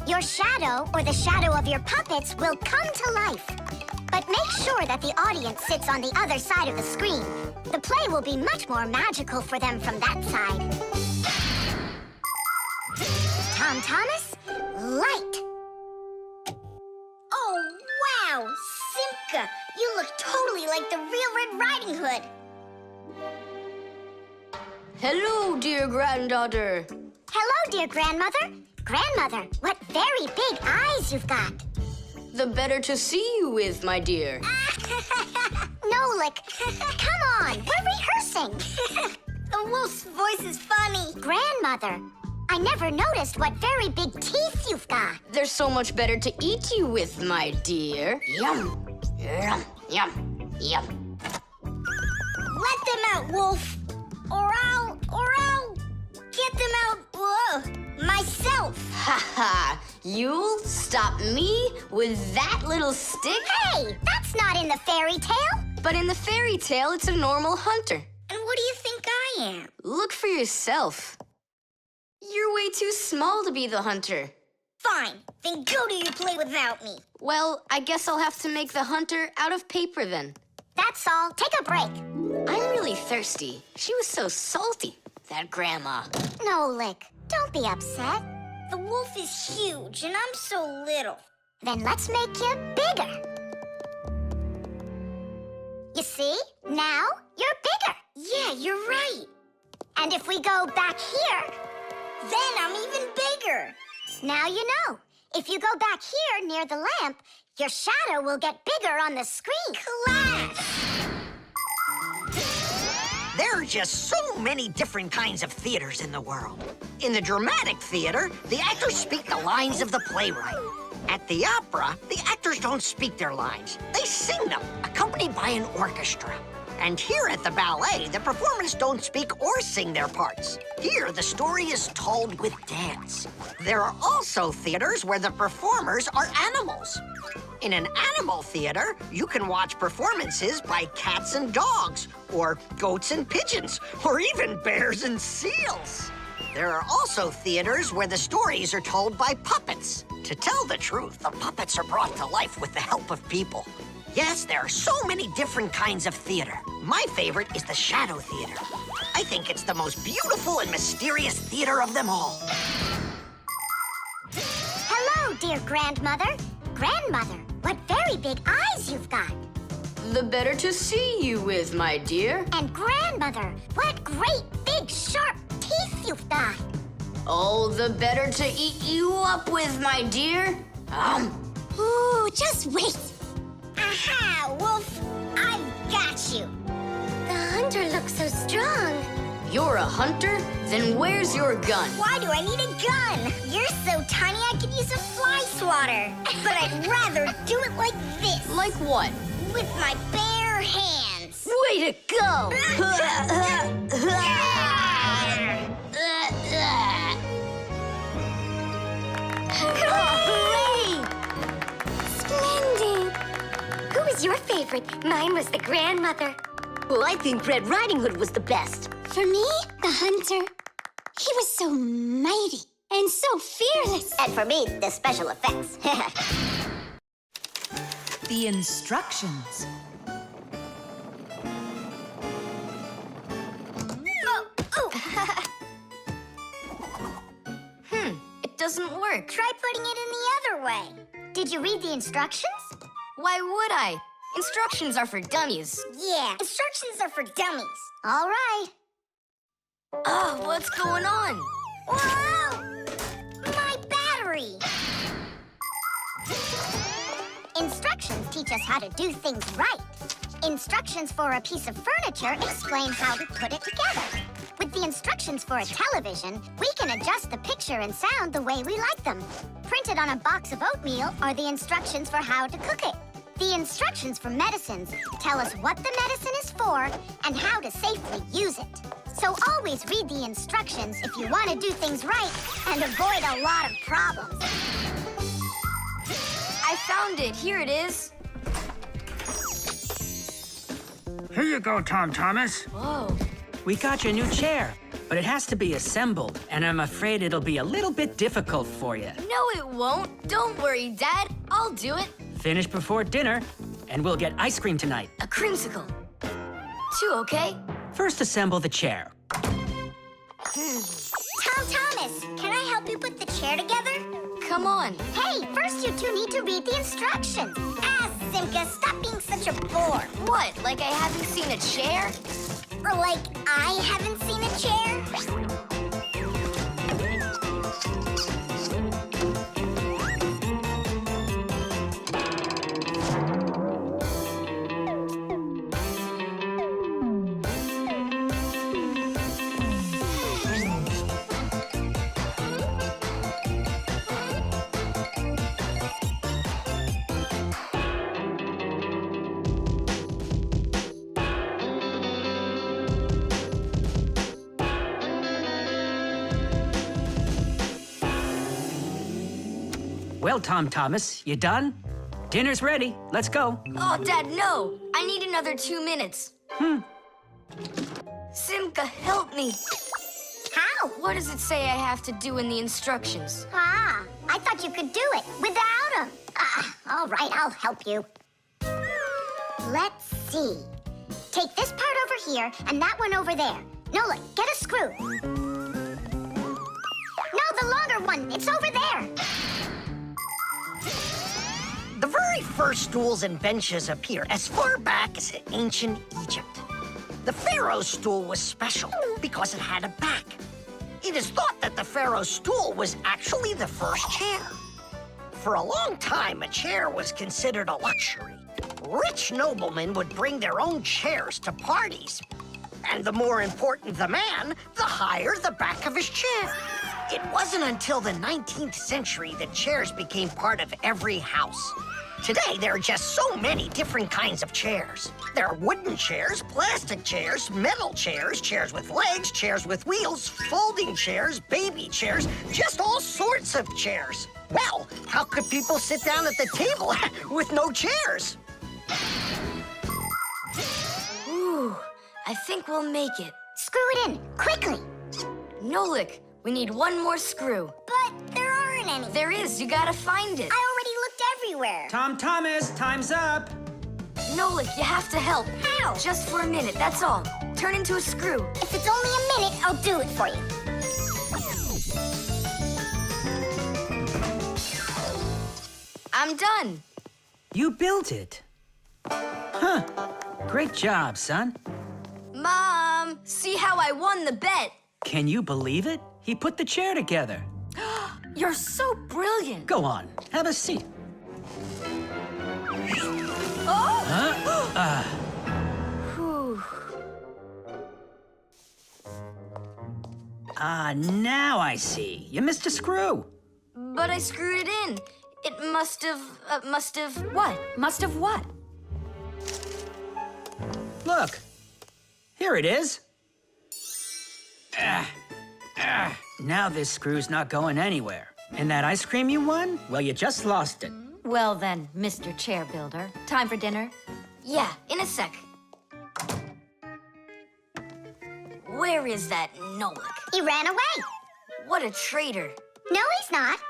Your shadow, or the shadow of your puppets, will come to life. But make sure that the audience sits on the other side of the screen. The play will be much more magical for them from that side. Tom Thomas, light. Oh, wow, Simka, you look totally like the real Red Riding Hood. Hello, dear granddaughter. Hello, dear grandmother. Grandmother, what very big eyes you've got. The better to see you with, my dear. Nolik, come on, we're rehearsing. The wolf's voice is funny. Grandmother, I never noticed what very big teeth you've got. They're so much better to eat you with, my dear. Yum, yum, yum, yum. Let them out, wolf, or I'll get them out myself. Ha ha! You'll stop me with that little stick? Hey, that's not in the fairy tale. But in the fairy tale, it's a normal hunter. And what do you think I am? Look for yourself. You're way too small to be the hunter. Fine, then go do your play without me. Well, I guess I'll have to make the hunter out of paper then. That's all. Take a break. I'm really thirsty. She was so salty, that grandma. Nolik, don't be upset. The wolf is huge and I'm so little. Then let's make you bigger. You see? Now you're bigger. Yeah, you're right. And if we go back here, then I'm even bigger. Now you know. If you go back here near the lamp, your shadow will get bigger on the screen. Class! There are just so many different kinds of theaters in the world. In the dramatic theater, the actors speak the lines of the playwright. At the opera, the actors don't speak their lines. They sing them, accompanied by an orchestra. And here at the ballet, the performers don't speak or sing their parts. Here, the story is told with dance. There are also theaters where the performers are animals. In an animal theater, you can watch performances by cats and dogs, or goats and pigeons, or even bears and seals. There are also theaters where the stories are told by puppets. To tell the truth, the puppets are brought to life with the help of people. Yes, there are so many different kinds of theater. My favorite is the Shadow Theater. I think it's the most beautiful and mysterious theater of them all. Hello, dear grandmother. Grandmother, what very big eyes you've got. The better to see you with, my dear. And grandmother, what great big sharp teeth you've got. Oh, the better to eat you up with, my dear. Ooh, just wait. Aha, Wolf, I've got you. The hunter looks so strong. You're a hunter? Then where's your gun? Why do I need a gun? You're so tiny I could use a fly swatter. But I'd rather do it like this. Like what? With my bare hands. Way to go! Hooray! Splendid! Who was your favorite? Mine was the grandmother. Well, I think Red Riding Hood was the best. For me, the hunter. He was so mighty and so fearless. And for me, the special effects. The instructions. It doesn't work. Try putting it in the other way. Did you read the instructions? Why would I? Instructions are for dummies. Yeah, instructions are for dummies. All right. Oh, what's going on? Whoa! My battery! Instructions teach us how to do things right. Instructions for a piece of furniture explain how to put it together. With the instructions for a television, we can adjust the picture and sound the way we like them. Printed on a box of oatmeal are the instructions for how to cook it. The instructions for medicines tell us what the medicine is for and how to safely use it. So always read the instructions if you want to do things right and avoid a lot of problems. I found it. Here it is. Here you go, Tom Thomas. Whoa. We got you a new chair, but it has to be assembled, and I'm afraid it'll be a little bit difficult for you. No, it won't. Don't worry, Dad. I'll do it. Finish before dinner, and we'll get ice cream tonight. A creamsicle. 2, okay? First, assemble the chair. Tom Thomas, can I help you put the chair together? Come on. Hey, first you two need to read the instructions. Simka, stop being such a bore. What, like I haven't seen a chair? Or like I haven't seen a chair? Well, Tom Thomas, you done? Dinner's ready. Let's go. Oh, Dad, no. I need another 2 minutes. Simka, help me. How? What does it say I have to do in the instructions? Ah, I thought you could do it without them. All right, I'll help you. Let's see. Take this part over here and that one over there. Nolik, get a screw. No, the longer one. It's over there. The very first stools and benches appear as far back as ancient Egypt. The pharaoh's stool was special because it had a back. It is thought that the pharaoh's stool was actually the first chair. For a long time, a chair was considered a luxury. Rich noblemen would bring their own chairs to parties. And the more important the man, the higher the back of his chair. It wasn't until the 19th century that chairs became part of every house. Today, there are just so many different kinds of chairs. There are wooden chairs, plastic chairs, metal chairs, chairs with legs, chairs with wheels, folding chairs, baby chairs, just all sorts of chairs. Well, how could people sit down at the table with no chairs? Ooh, I think we'll make it. Screw it in, quickly. Nolik, we need one more screw. But there aren't any. There is, you gotta find it. I already looked everywhere. Tom Thomas, time's up. Nolik, you have to help. How? Just for a minute, that's all. Turn into a screw. If it's only a minute, I'll do it for you. I'm done. You built it. Huh. Great job, son. Mom, see how I won the bet. Can you believe it? He put the chair together. You're so brilliant. Go on, have a seat. Oh! Whew. Now I see. You missed a screw. But I screwed it in. It must have, what? Must have what? Look, here it is. Now this screw's not going anywhere. And that ice cream you won? Well, you just lost it. Well then, Mr. Chair Builder, time for dinner? Yeah, in a sec. Where is that Nolik? He ran away. What a traitor. No, he's not.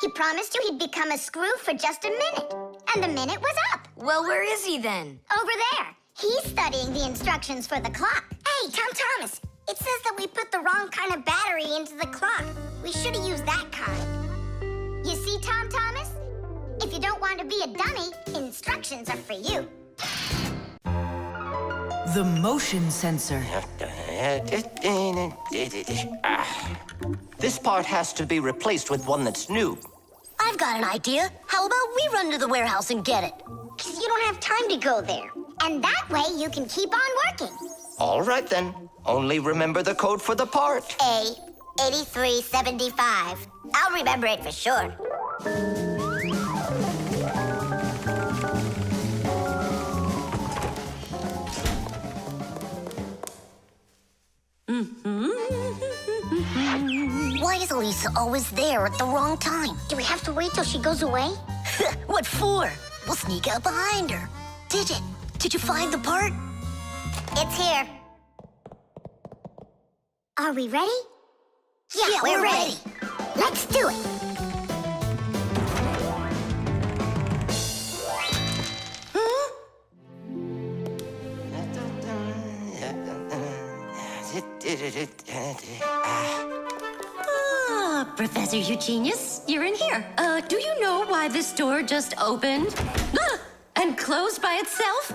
He promised you he'd become a screw for just a minute. And the minute was up. Well, where is he then? Over there. He's studying the instructions for the clock. Hey, Tom Thomas, it says that we put the wrong kind of battery into the clock. We should have used that kind. You see, Tom Thomas? If you don't want to be a dummy, instructions are for you. The motion sensor. This part has to be replaced with one that's new. I've got an idea. How about we run to the warehouse and get it? Because you don't have time to go there. And that way you can keep on working. All right, then. Only remember the code for the part. A8375. I'll remember it for sure. Why is Elisa always there at the wrong time? Do we have to wait till she goes away? What for? We'll sneak out behind her. Did you find the part? It's here. Are we ready? Yeah, we're ready. Let's do it. Professor Eugenius, you're in here. Do you know why this door just opened? And closed by itself?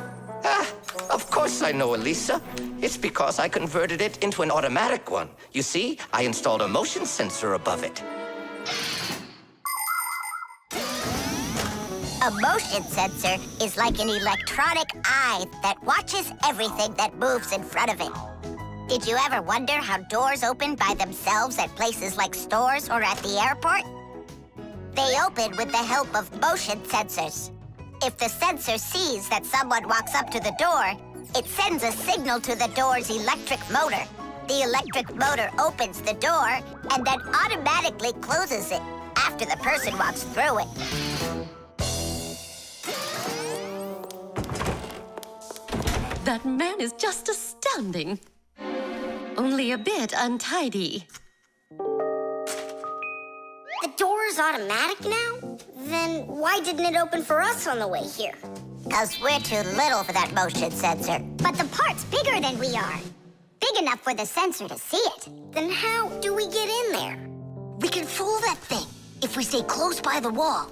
Of course I know, Elisa. It's because I converted it into an automatic one. You see, I installed a motion sensor above it. A motion sensor is like an electronic eye that watches everything that moves in front of it. Did you ever wonder how doors open by themselves at places like stores or at the airport? They open with the help of motion sensors. If the sensor sees that someone walks up to the door, it sends a signal to the door's electric motor. The electric motor opens the door and then automatically closes it after the person walks through it. That man is just astounding. Only a bit untidy. The door is automatic now? Then why didn't it open for us on the way here? Because we're too little for that motion sensor. But the part's bigger than we are. Big enough for the sensor to see it. Then how do we get in there? We can fool that thing if we stay close by the wall.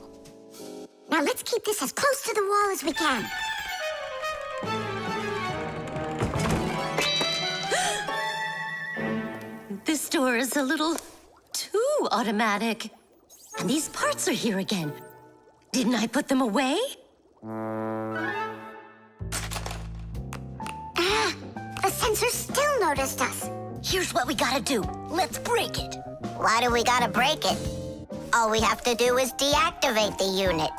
Now let's keep this as close to the wall as we can. This door is a little too automatic. And these parts are here again. Didn't I put them away? The sensor still noticed us. Here's what we gotta do. Let's break it. Why do we gotta break it? All we have to do is deactivate the unit.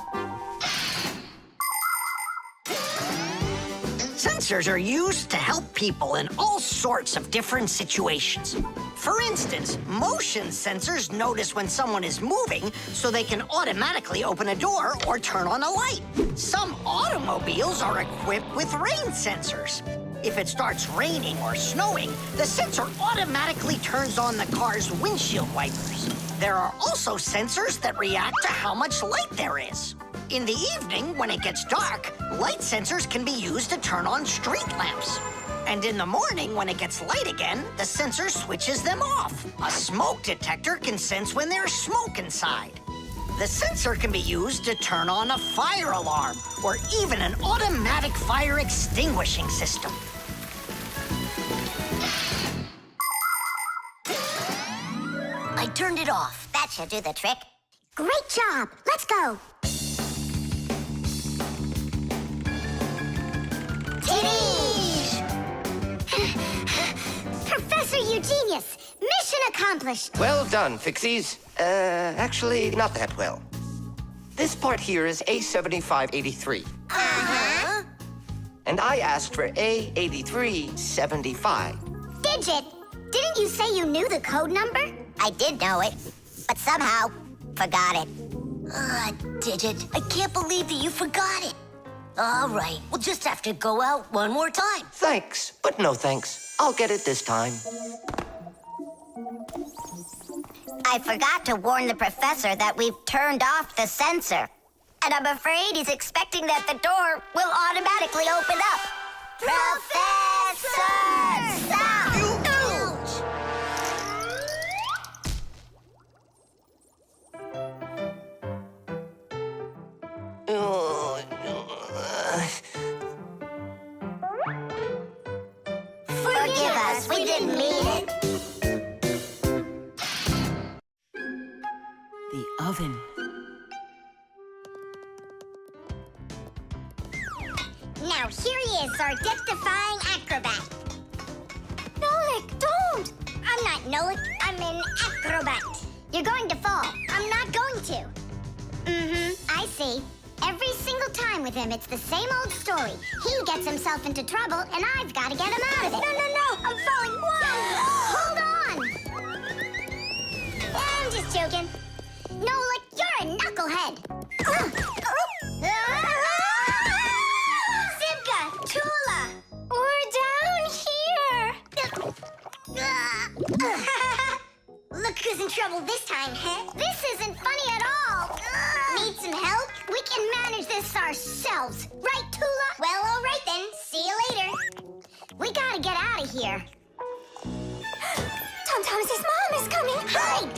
Sensors are used to help people in all sorts of different situations. For instance, motion sensors notice when someone is moving so they can automatically open a door or turn on a light. Some automobiles are equipped with rain sensors. If it starts raining or snowing, the sensor automatically turns on the car's windshield wipers. There are also sensors that react to how much light there is. In the evening, when it gets dark, light sensors can be used to turn on street lamps. And in the morning, when it gets light again, the sensor switches them off. A smoke detector can sense when there's smoke inside. The sensor can be used to turn on a fire alarm or even an automatic fire extinguishing system. I turned it off. That should do the trick. Great job. Let's go. Professor Eugenius, mission accomplished. Well done, Fixies. Actually, not that well. This part here is A7583. Uh-huh. And I asked for A8375. Digit, didn't you say you knew the code number? I did know it, but somehow forgot it. Digit, I can't believe that you forgot it. All right, we'll just have to go out one more time. Thanks, but no thanks. I'll get it this time. I forgot to warn the professor that we've turned off the sensor. And I'm afraid he's expecting that the door will automatically open up. Professor! Stop! Forgive us, we didn't mean it. The oven. Now here he is, our death-defying acrobat. Nolik, don't! I'm not Nolik, I'm an acrobat. You're going to fall. I'm not going to. I see. Every single time with him, it's the same old story. He gets himself into trouble, and I've got to get him out of it. No, I'm falling. Whoa! Hold on! I'm just joking. Nolik, you're a knucklehead. Simka, Tula, we're down here. Look who's in trouble this time, huh? This isn't funny at all. Need some help? We can manage this ourselves. Right, Tula? Well, all right then. See you later. We gotta get out of here. Tom Thomas's mom is coming. Hide!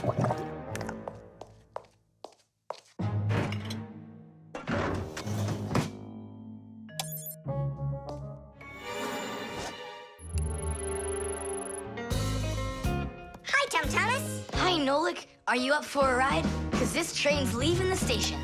Hi, Tom Thomas. Hi, Nolik. Are you up for a ride? Because this train's leaving the station.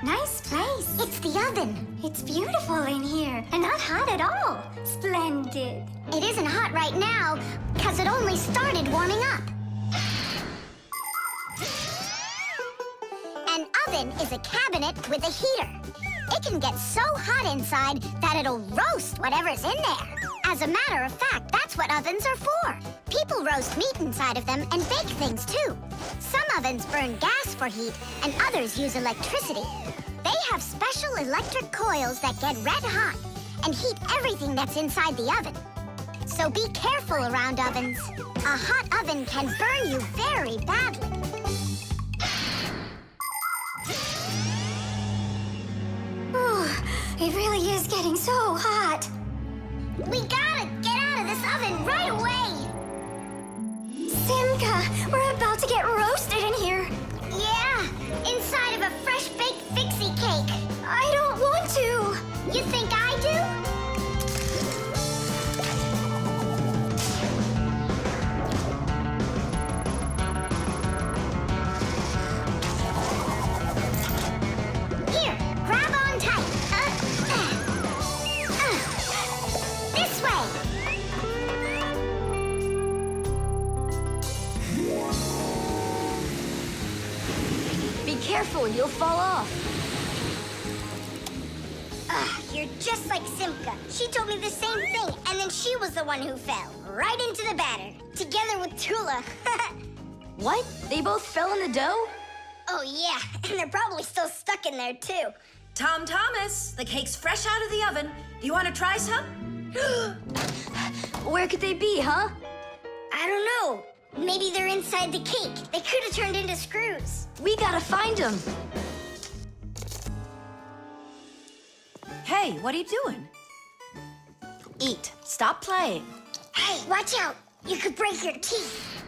Nice place. It's the oven. It's beautiful in here and not hot at all. Splendid. It isn't hot right now because it only started warming up. An oven is a cabinet with a heater. It can get so hot inside that it'll roast whatever's in there. As a matter of fact, that's what ovens are for. People roast meat inside of them and bake things too. Some ovens burn gas for heat and others use electricity. They have special electric coils that get red hot and heat everything that's inside the oven. So be careful around ovens. A hot oven can burn you very badly. It really is getting so hot. We gotta get out of this oven right away. Simka, we're about to get roasted in here. Yeah, inside of a fresh-baked Fixie cake. I don't want to. You think I do? Here, grab on tight. careful, you'll fall off. You're just like Simka. She told me the same thing, and then she was the one who fell, right into the batter, together with Tula. What? They both fell in the dough? Oh, yeah, and they're probably still stuck in there, too. Tom Thomas, the cake's fresh out of the oven. Do you want to try some? Where could they be, huh? I don't know. Maybe they're inside the cake. They could have turned into screws. We gotta find them. Hey, what are you doing? Eat. Stop playing. Hey, watch out. You could break your teeth.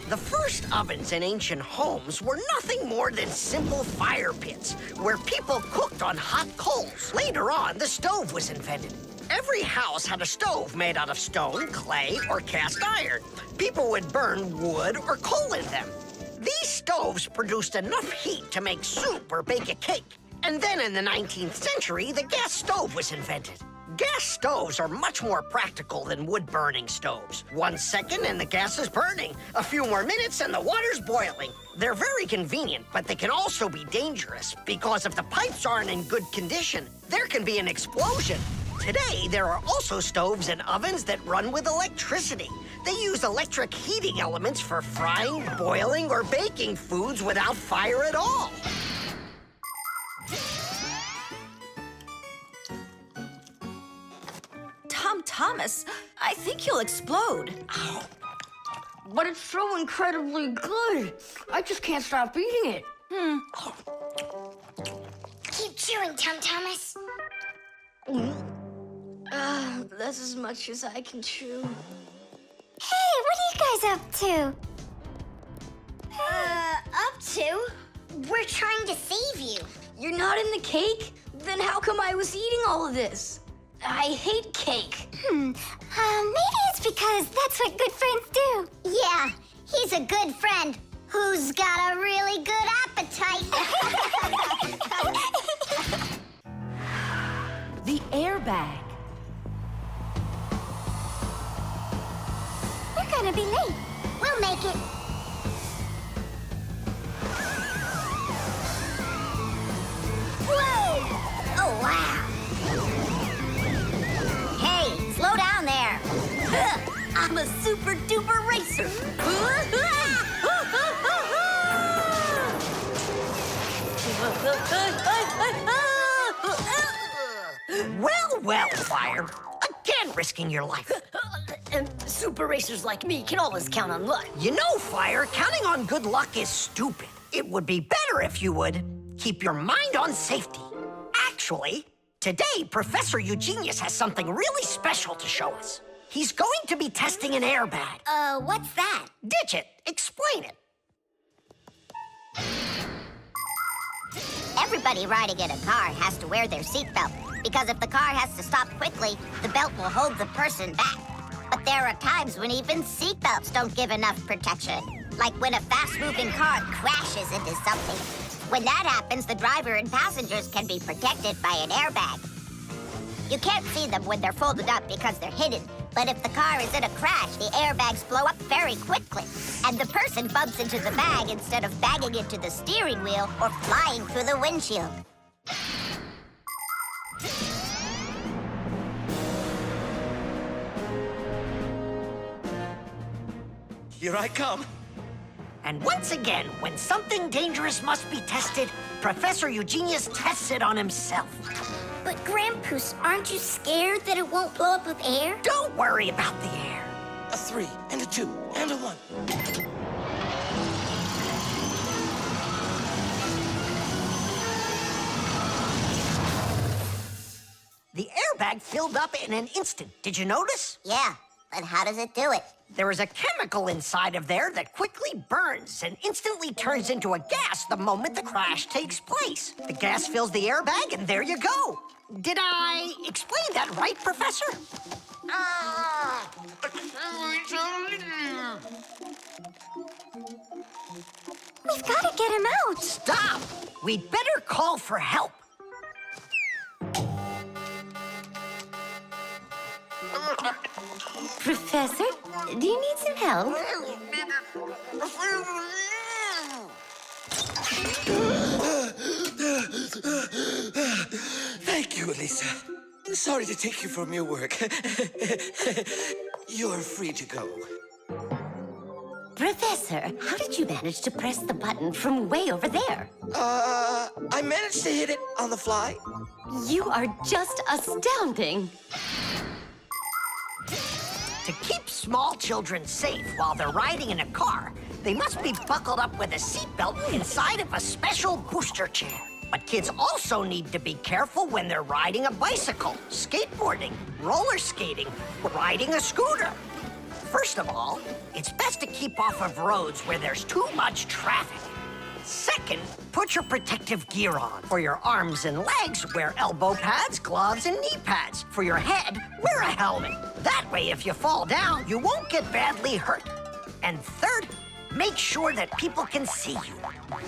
The first ovens in ancient homes were nothing more than simple fire pits where people cooked on hot coals. Later on, the stove was invented. Every house had a stove made out of stone, clay, or cast iron. People would burn wood or coal in them. These stoves produced enough heat to make soup or bake a cake. And then in the 19th century, the gas stove was invented. Gas stoves are much more practical than wood-burning stoves. 1 second and the gas is burning. A few more minutes and the water's boiling. They're very convenient, but they can also be dangerous because if the pipes aren't in good condition, there can be an explosion. Today, there are also stoves and ovens that run with electricity. They use electric heating elements for frying, boiling, or baking foods without fire at all. Tom Thomas, I think you'll explode. But it's so incredibly good. I just can't stop eating it. Keep chewing, Tom Thomas. That's as much as I can chew. Hey, what are you guys up to? Up to? We're trying to save you. You're not in the cake? Then how come I was eating all of this? I hate cake. Maybe it's because that's what good friends do. Yeah, he's a good friend who's got a really good appetite. The airbag. We're gonna be late. We'll make it. Whoa! Oh, wow. Hey, slow down there. I'm a super duper racer. Well, Fire. Again risking your life. And super racers like me can always count on luck. You know, Fire, counting on good luck is stupid. It would be better if you would keep your mind on safety. Actually, today, Professor Eugenius has something really special to show us. He's going to be testing an airbag. What's that? Ditch it. Explain it. Everybody riding in a car has to wear their seatbelt, because if the car has to stop quickly, the belt will hold the person back. But there are times when even seatbelts don't give enough protection, like when a fast-moving car crashes into something. When that happens, the driver and passengers can be protected by an airbag. You can't see them when they're folded up because they're hidden, but if the car is in a crash, the airbags blow up very quickly, and the person bumps into the bag instead of banging into the steering wheel or flying through the windshield. Here I come. And once again, when something dangerous must be tested, Professor Eugenius tests it on himself. But Grandpoos, aren't you scared that it won't blow up with air? Don't worry about the air. A 3 and a 2 and a 1. The airbag filled up in an instant. Did you notice? Yeah, but how does it do it? There is a chemical inside of there that quickly burns and instantly turns into a gas the moment the crash takes place. The gas fills the airbag, and there you go. Did I explain that right, Professor? We've got to get him out. Stop! We'd better call for help. Professor, do you need some help? you, Elisa. Sorry to take you from your work. You're free to go. Professor, how did you manage to press the button from way over there? I managed to hit it on the fly. You are just astounding. To keep small children safe while they're riding in a car, they must be buckled up with a seatbelt inside of a special booster chair. But kids also need to be careful when they're riding a bicycle, skateboarding, roller skating, or riding a scooter. First of all, it's best to keep off of roads where there's too much traffic. Second, put your protective gear on. For your arms and legs, wear elbow pads, gloves, and knee pads. For your head, wear a helmet. That way, if you fall down, you won't get badly hurt. And third, make sure that people can see you.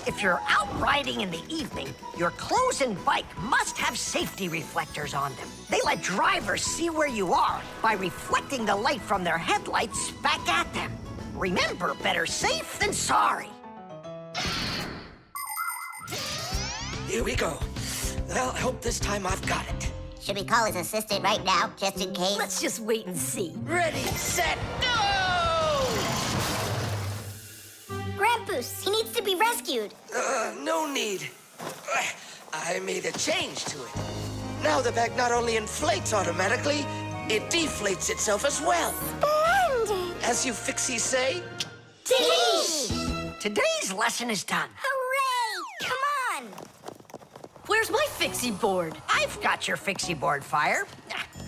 If you're out riding in the evening, your clothes and bike must have safety reflectors on them. They let drivers see where you are by reflecting the light from their headlights back at them. Remember, better safe than sorry. Here we go. Well, I hope this time I've got it. Should we call his assistant right now, just in case? Let's just wait and see. Ready, set, go! Grampus, he needs to be rescued. No need. I made a change to it. Now the bag not only inflates automatically, it deflates itself as well. Splendid! As you Fixies say, Teach! Today's lesson is done. Hooray! Come on! Where's my Fixie board? I've got your Fixie board, Fire.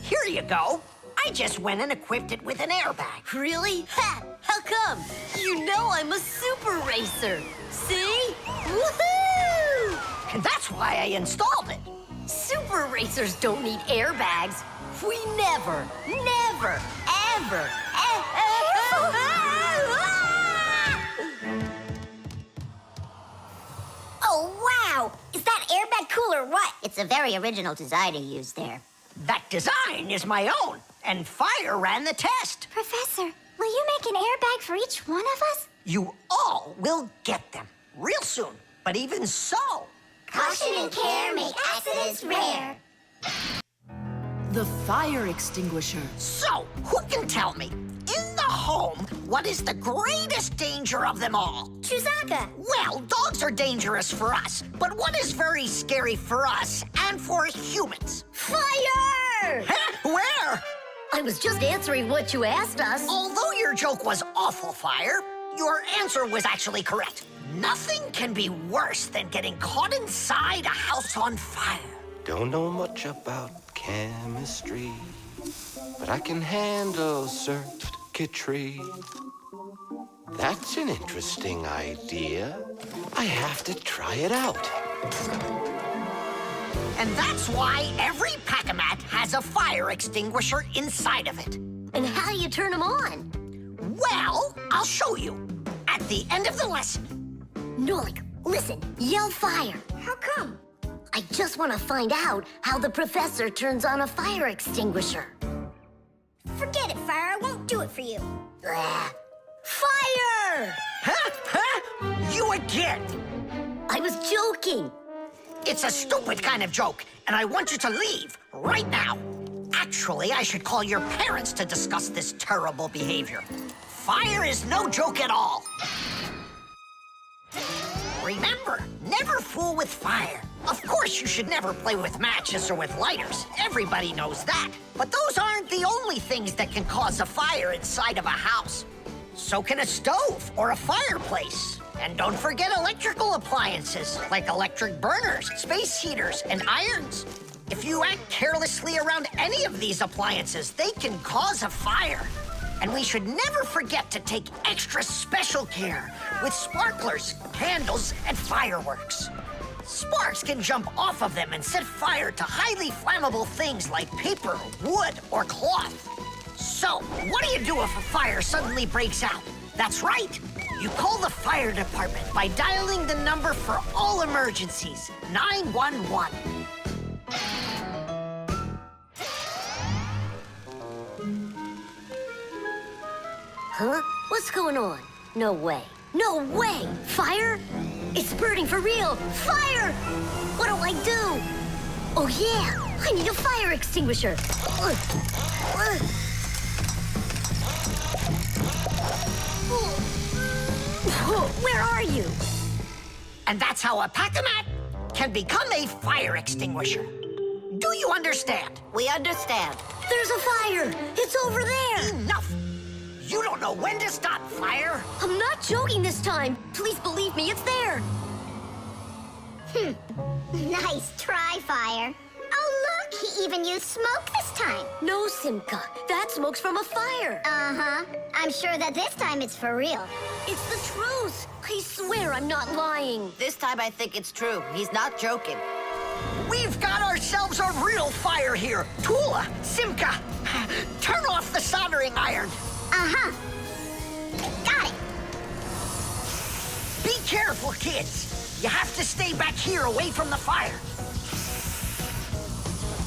Here you go. I just went and equipped it with an airbag. Really? Ha! How come? You know I'm a super racer. See? Woohoo! And that's why I installed it. Super racers don't need airbags. We never, ever. Oh, wow! Is that airbag cool or what? It's a very original design you used there. That design is my own, and Fire ran the test. Professor, will you make an airbag for each one of us? You all will get them real soon. But even so, Caution and care make accidents rare. The fire extinguisher. so who can tell me, in the home, what is the greatest danger of them all? Chewsocka. Well, dogs are dangerous for us, but what is very scary for us and for humans? Fire! Huh? Where? I was just answering what you asked us. Although your joke was awful, Fire, your answer was actually correct. Nothing can be worse than getting caught inside a house on fire. don't know much about chemistry, but I can handle circuitry. That's an interesting idea. I have to try it out. And that's why every Pack-A-Mat has a fire extinguisher inside of it. And how do you turn them on? Well, I'll show you at the end of the lesson. Nolik, listen, yell fire. How come? I just want to find out how the professor turns on a fire extinguisher. Forget it, Fire. I won't do it for you. Fire! You again. I was joking. It's a stupid kind of joke, and I want you to leave right now. Actually, I should call your parents to discuss this terrible behavior. Fire is no joke at all. Remember, never fool with fire. Of course, you should never play with matches or with lighters. Everybody knows that. But those aren't the only things that can cause a fire inside of a house. So can a stove or a fireplace. And don't forget electrical appliances, like electric burners, space heaters, and irons. If you act carelessly around any of these appliances, they can cause a fire. And we should never forget to take extra special care with sparklers, candles, and fireworks. Sparks can jump off of them and set fire to highly flammable things like paper, wood, or cloth. So, what do you do if a fire suddenly breaks out? That's right. You call the fire department by dialing the number for all emergencies, 911. Huh? What's going on? No way. No way! Fire? It's burning for real! Fire! What do I do? Oh, yeah! I need a fire extinguisher. Where are you? And that's how a pack-a-mat can become a fire extinguisher. Do you understand? We understand. There's a fire. It's over there. Enough! You don't know when to stop fire? I'm not joking this time. Please believe me, it's there. Nice try, Fire. Oh, look, he even used smoke this time. No, Simka. That smoke's from a fire. Uh-huh. I'm sure that this time it's for real. It's the truth. I swear I'm not lying. This time I think it's true. He's not joking. We've got ourselves a real fire here. Tula, Simka, turn off the soldering iron. Uh-huh. Got it. Be careful, kids. You have to stay back here away from the fire.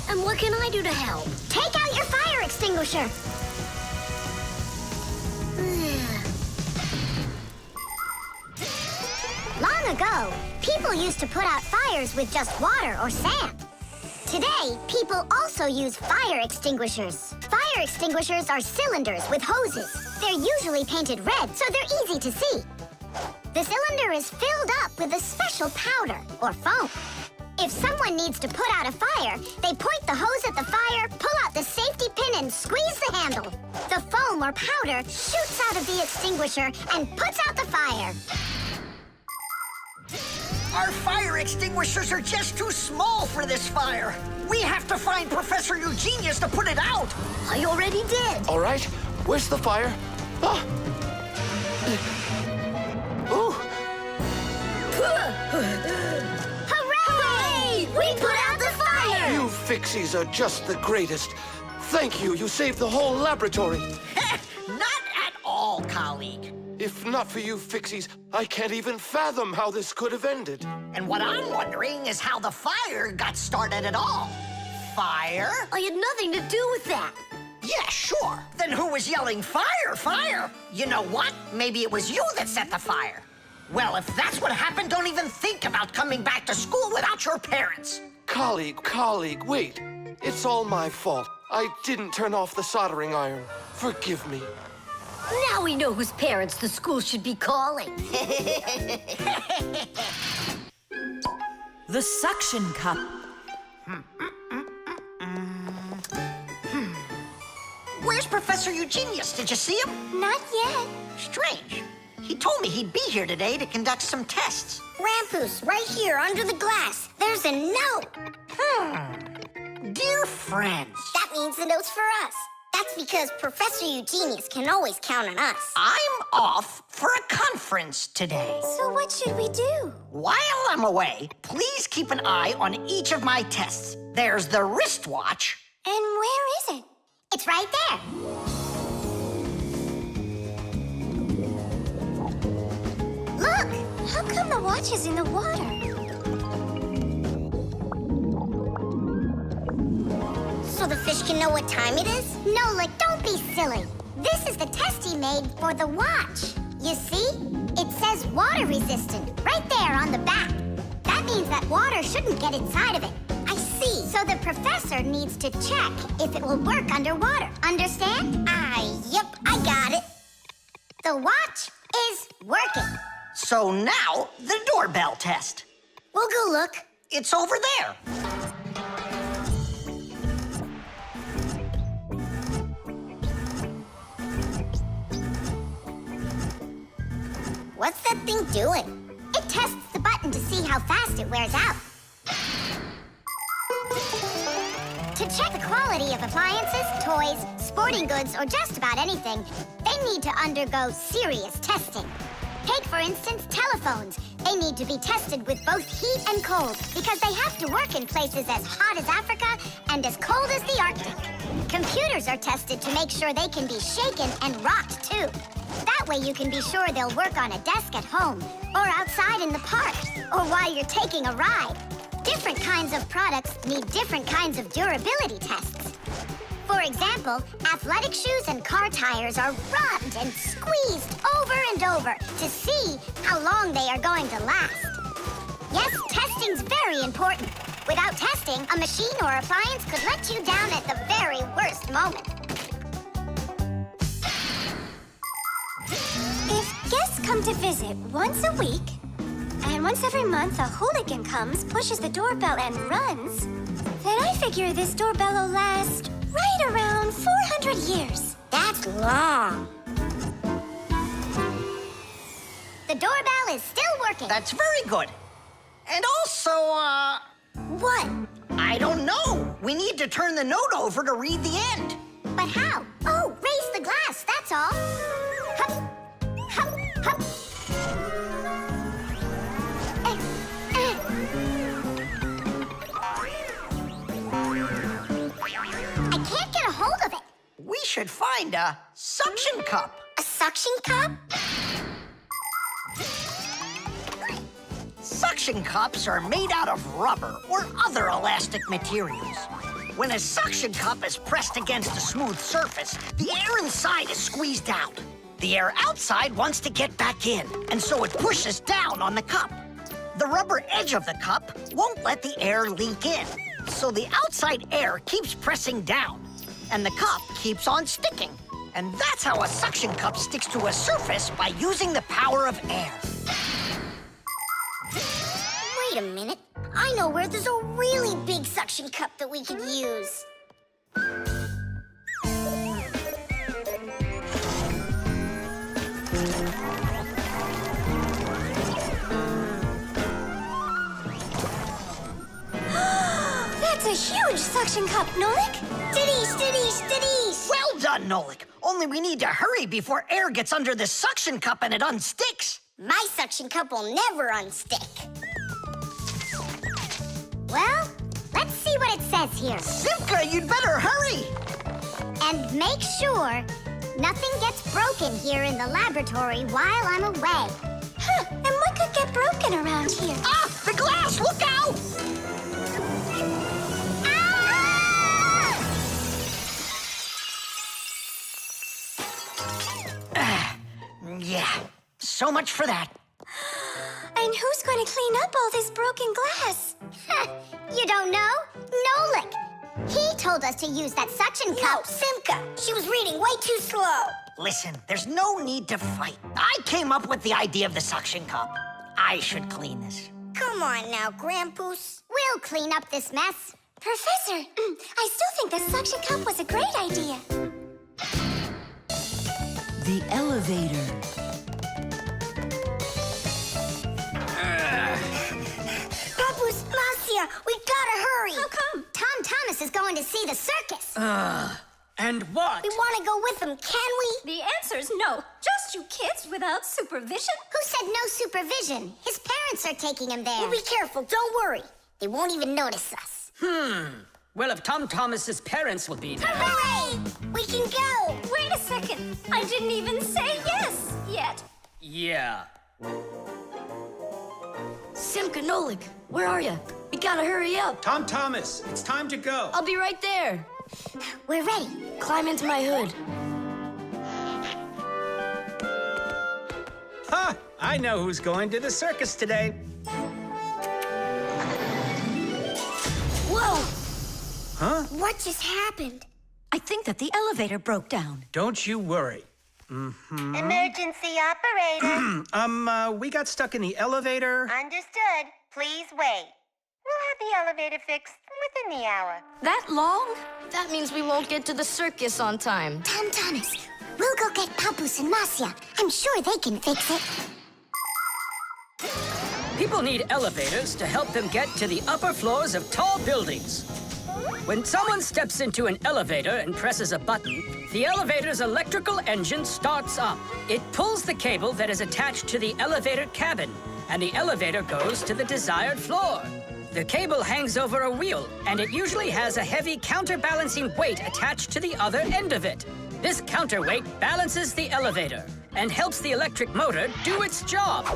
And what can I do to help? Take out your fire extinguisher. Long ago, people used to put out fires with just water or sand. Today, people also use fire extinguishers. Fire extinguishers are cylinders with hoses. They're usually painted red, so they're easy to see. The cylinder is filled up with a special powder or foam. If someone needs to put out a fire, they point the hose at the fire, pull out the safety pin, and squeeze the handle. The foam or powder shoots out of the extinguisher and puts out the fire. Our fire extinguishers are just too small for this fire. We have to find Professor Eugenius to put it out. I already did. All right, where's the fire? Ah. Ooh. Hooray! We put out the fire! You Fixies are just the greatest. Thank you. You saved the whole laboratory. Not at all, colleague. If not for you Fixies, I can't even fathom how this could have ended. And what I'm wondering is how the fire got started at all. Fire? I had nothing to do with that. Yeah, sure. Then who was yelling, fire, fire? You know what? Maybe it was you that set the fire. Well, if that's what happened, don't even think about coming back to school without your parents. Colleague, wait. It's all my fault. I didn't turn off the soldering iron. Forgive me. Now we know whose parents the school should be calling. The suction cup. Where's Professor Eugenius? Did you see him? Not yet. Strange. He told me he'd be here today to conduct some tests. Rampoos, right here under the glass. There's a note. Dear friends. That means the note's for us. That's because Professor Eugenius can always count on us. I'm off for a conference today. So what should we do? While I'm away, please keep an eye on each of my tests. There's the wristwatch. And where is it? It's right there. Look! How come the watch is in the water? So the fish can know what time it is? Nolik, don't be silly. This is the test he made for the watch. You see? It says water resistant right there on the back. That means that water shouldn't get inside of it. I see. So the professor needs to check if it will work underwater. Understand? Yep, I got it. The watch is working. So now, the doorbell test. We'll go look. It's over there. What's that thing doing? It tests the button to see how fast it wears out. To check the quality of appliances, toys, sporting goods, or just about anything, they need to undergo serious testing. Take, for instance, telephones. They need to be tested with both heat and cold because they have to work in places as hot as Africa and as cold as the Arctic. Computers are tested to make sure they can be shaken and rocked, too. That way you can be sure they'll work on a desk at home, or outside in the park, or while you're taking a ride. Different kinds of products need different kinds of durability tests. For example, athletic shoes and car tires are rubbed and squeezed over and over to see how long they are going to last. Yes, testing's very important. Without testing, a machine or appliance could let you down at the very worst moment. If guests come to visit once a week, and once every month a hooligan comes, pushes the doorbell, and runs, then I figure this doorbell will last right around 400 years. That's long. The doorbell is still working. That's very good. And also, What? I don't know. We need to turn the note over to read the end. But how? Oh, raise the glass, that's all. Hup, hup, hup. I can't get a hold of it. We should find a suction cup. A suction cup? Suction cups are made out of rubber or other elastic materials. When a suction cup is pressed against a smooth surface, the air inside is squeezed out. The air outside wants to get back in, and so it pushes down on the cup. The rubber edge of the cup won't let the air leak in, so the outside air keeps pressing down, and the cup keeps on sticking. And that's how a suction cup sticks to a surface by using the power of air. Wait a minute. I know where there's a really big suction cup that we could use. That's a huge suction cup, Nolik. Stiddies, stiddies, stiddies. Well done, Nolik. Only we need to hurry before air gets under this suction cup and it unsticks. My suction cup will never unstick. Well, let's see what it says here. Simka, you'd better hurry. And make sure nothing gets broken here in the laboratory while I'm away. Huh, and what could get broken around here? Ah, the glass, look out! Yeah, so much for that. And who's going to clean up all this broken glass? You don't know? Nolik. He told us to use that suction cup. Simka, she was reading way too slow. Listen, there's no need to fight. I came up with the idea of the suction cup. I should clean this. Come on now, Grampus. We'll clean up this mess. Professor, I still think the suction cup was a great idea. The elevator. Papus, Marcia, we gotta hurry. How come? Tom Thomas is going to see the circus. And what? We want to go with him, can we? The answer's no. Just you kids without supervision. Who said no supervision? His parents are taking him there. We'll be careful, don't worry. They won't even notice us. Well, if Tom Thomas's parents will be there. Hooray! We can go! Wait a second. I didn't even say yes yet. Yeah. Simka, Nolik, where are you? We gotta hurry up. Tom Thomas, it's time to go. I'll be right there. We're ready. Climb into my hood. Ha! I know who's going to the circus today. Whoa! Huh? What just happened? I think that the elevator broke down. Don't you worry. Emergency operator. We got stuck in the elevator. Understood. Please wait. We'll have the elevator fixed within the hour. That long? That means we won't get to the circus on time. Tom Thomas, we'll go get Papus and Marcia. I'm sure they can fix it. People need elevators to help them get to the upper floors of tall buildings. When someone steps into an elevator and presses a button, the elevator's electrical engine starts up. It pulls the cable that is attached to the elevator cabin, and the elevator goes to the desired floor. The cable hangs over a wheel, and it usually has a heavy counterbalancing weight attached to the other end of it. This counterweight balances the elevator and helps the electric motor do its job.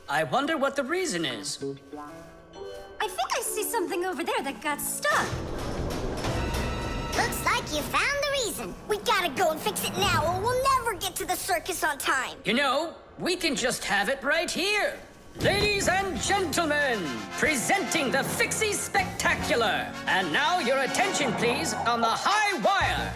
I wonder what the reason is. I think I see something over there that got stuck. Looks like you found the reason. We gotta go and fix it now, or we'll never get to the circus on time. You know, we can just have it right here. Ladies and gentlemen, presenting the Fixie Spectacular. And now your attention, please, on the high wire.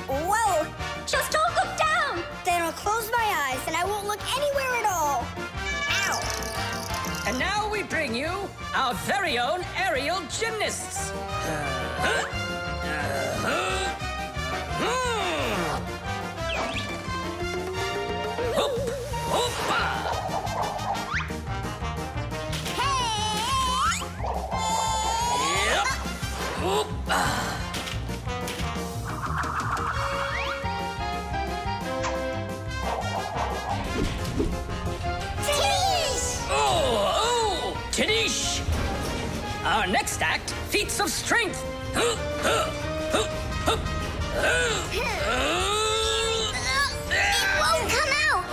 Whoa! Just don't look down! Then I'll close my eyes and I won't look anywhere at all. Ow! And now we bring you our very own aerial gymnasts. Tadish! Our next act, feats of strength. It won't come out!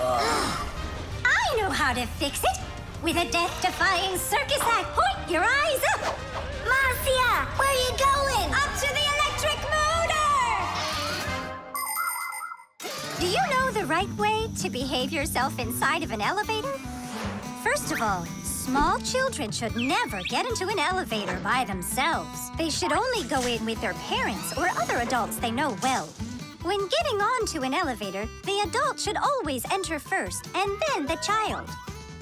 I know how to fix it! With a death-defying circus act! Point your eyes up! Marcia! Where are you going? Up to the electric motor! Do you know the right way to behave yourself inside of an elevator? First of all, small children should never get into an elevator by themselves. They should only go in with their parents or other adults they know well. When getting onto an elevator, the adult should always enter first and then the child.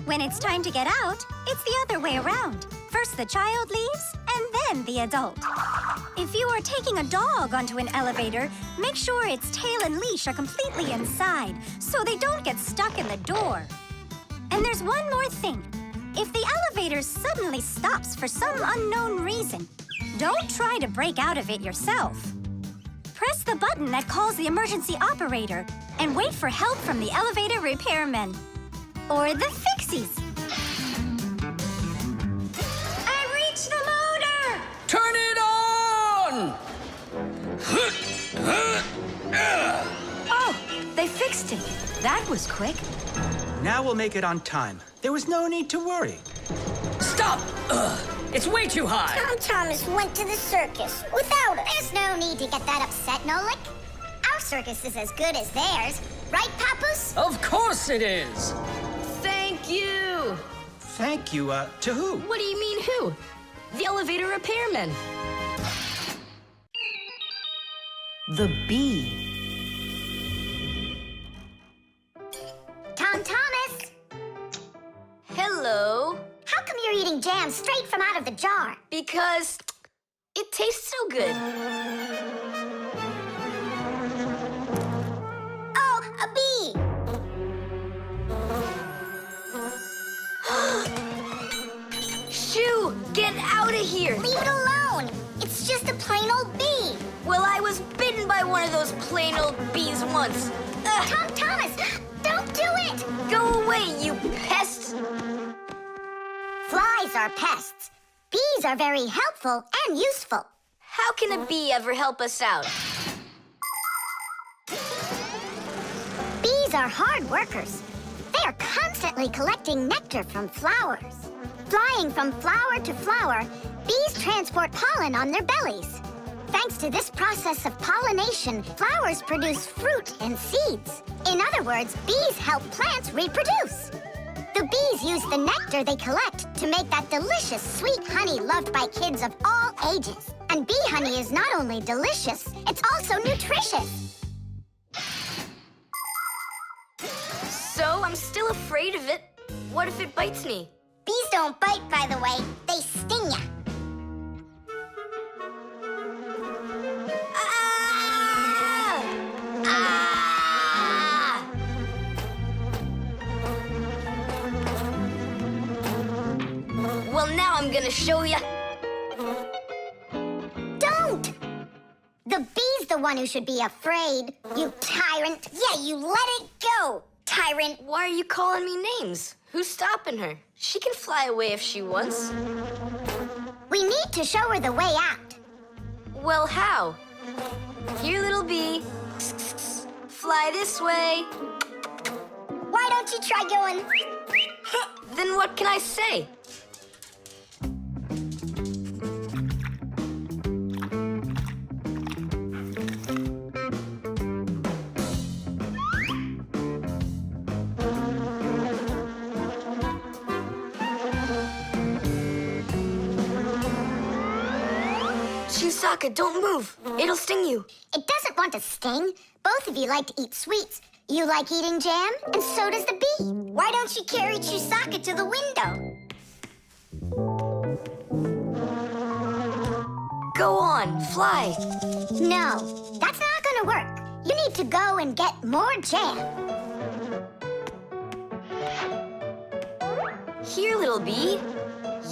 When it's time to get out, it's the other way around. First the child leaves and then the adult. If you are taking a dog onto an elevator, make sure its tail and leash are completely inside so they don't get stuck in the door. And there's one more thing. If the elevator suddenly stops for some unknown reason, don't try to break out of it yourself. Press the button that calls the emergency operator and wait for help from the elevator repairmen. Or the Fixies. I reached the motor! Turn it on! Oh, they fixed it. That was quick. Now we'll make it on time. There was no need to worry. Stop! It's way too high. Tom Thomas went to the circus without us. There's no need to get that upset, Nolik. Our circus is as good as theirs. Right, Papoose? Of course it is. Thank you. Thank you, to who? What do you mean who? The elevator repairman. The bee. Tom Thomas! Hello. How come you're eating jam straight from out of the jar? Because it tastes so good. Oh, a bee! Shoo, get out of here. Leave it alone! It's just a plain old bee! Well, I was bitten by one of those plain old bees once. Tom Thomas, don't do it! Go away, you pest! Flies are pests. Bees are very helpful and useful. How can a bee ever help us out? Bees are hard workers. They are constantly collecting nectar from flowers. Flying from flower to flower, bees transport pollen on their bellies. Thanks to this process of pollination, flowers produce fruit and seeds. In other words, bees help plants reproduce. The bees use the nectar they collect to make that delicious sweet honey loved by kids of all ages. And bee honey is not only delicious, it's also nutritious. So I'm still afraid of it. What if it bites me? Bees don't bite, by the way. They sting ya. Well, now I'm gonna show ya. Don't! The bee's the one who should be afraid. You tyrant. Yeah, you let it go. tyrant. Why are you calling me names? Who's stopping her? She can fly away if she wants. We need to show her the way out. Well, how? Here, little bee. Fly this way. Why don't you try going? Then what can I say? Chewsocka, don't move. It'll sting you. It doesn't want to sting. Both of you like to eat sweets. You like eating jam, and so does the bee. Why don't you carry Chewsocka to the window? Go on, fly. No, that's not gonna work. You need to go and get more jam. Here, little bee.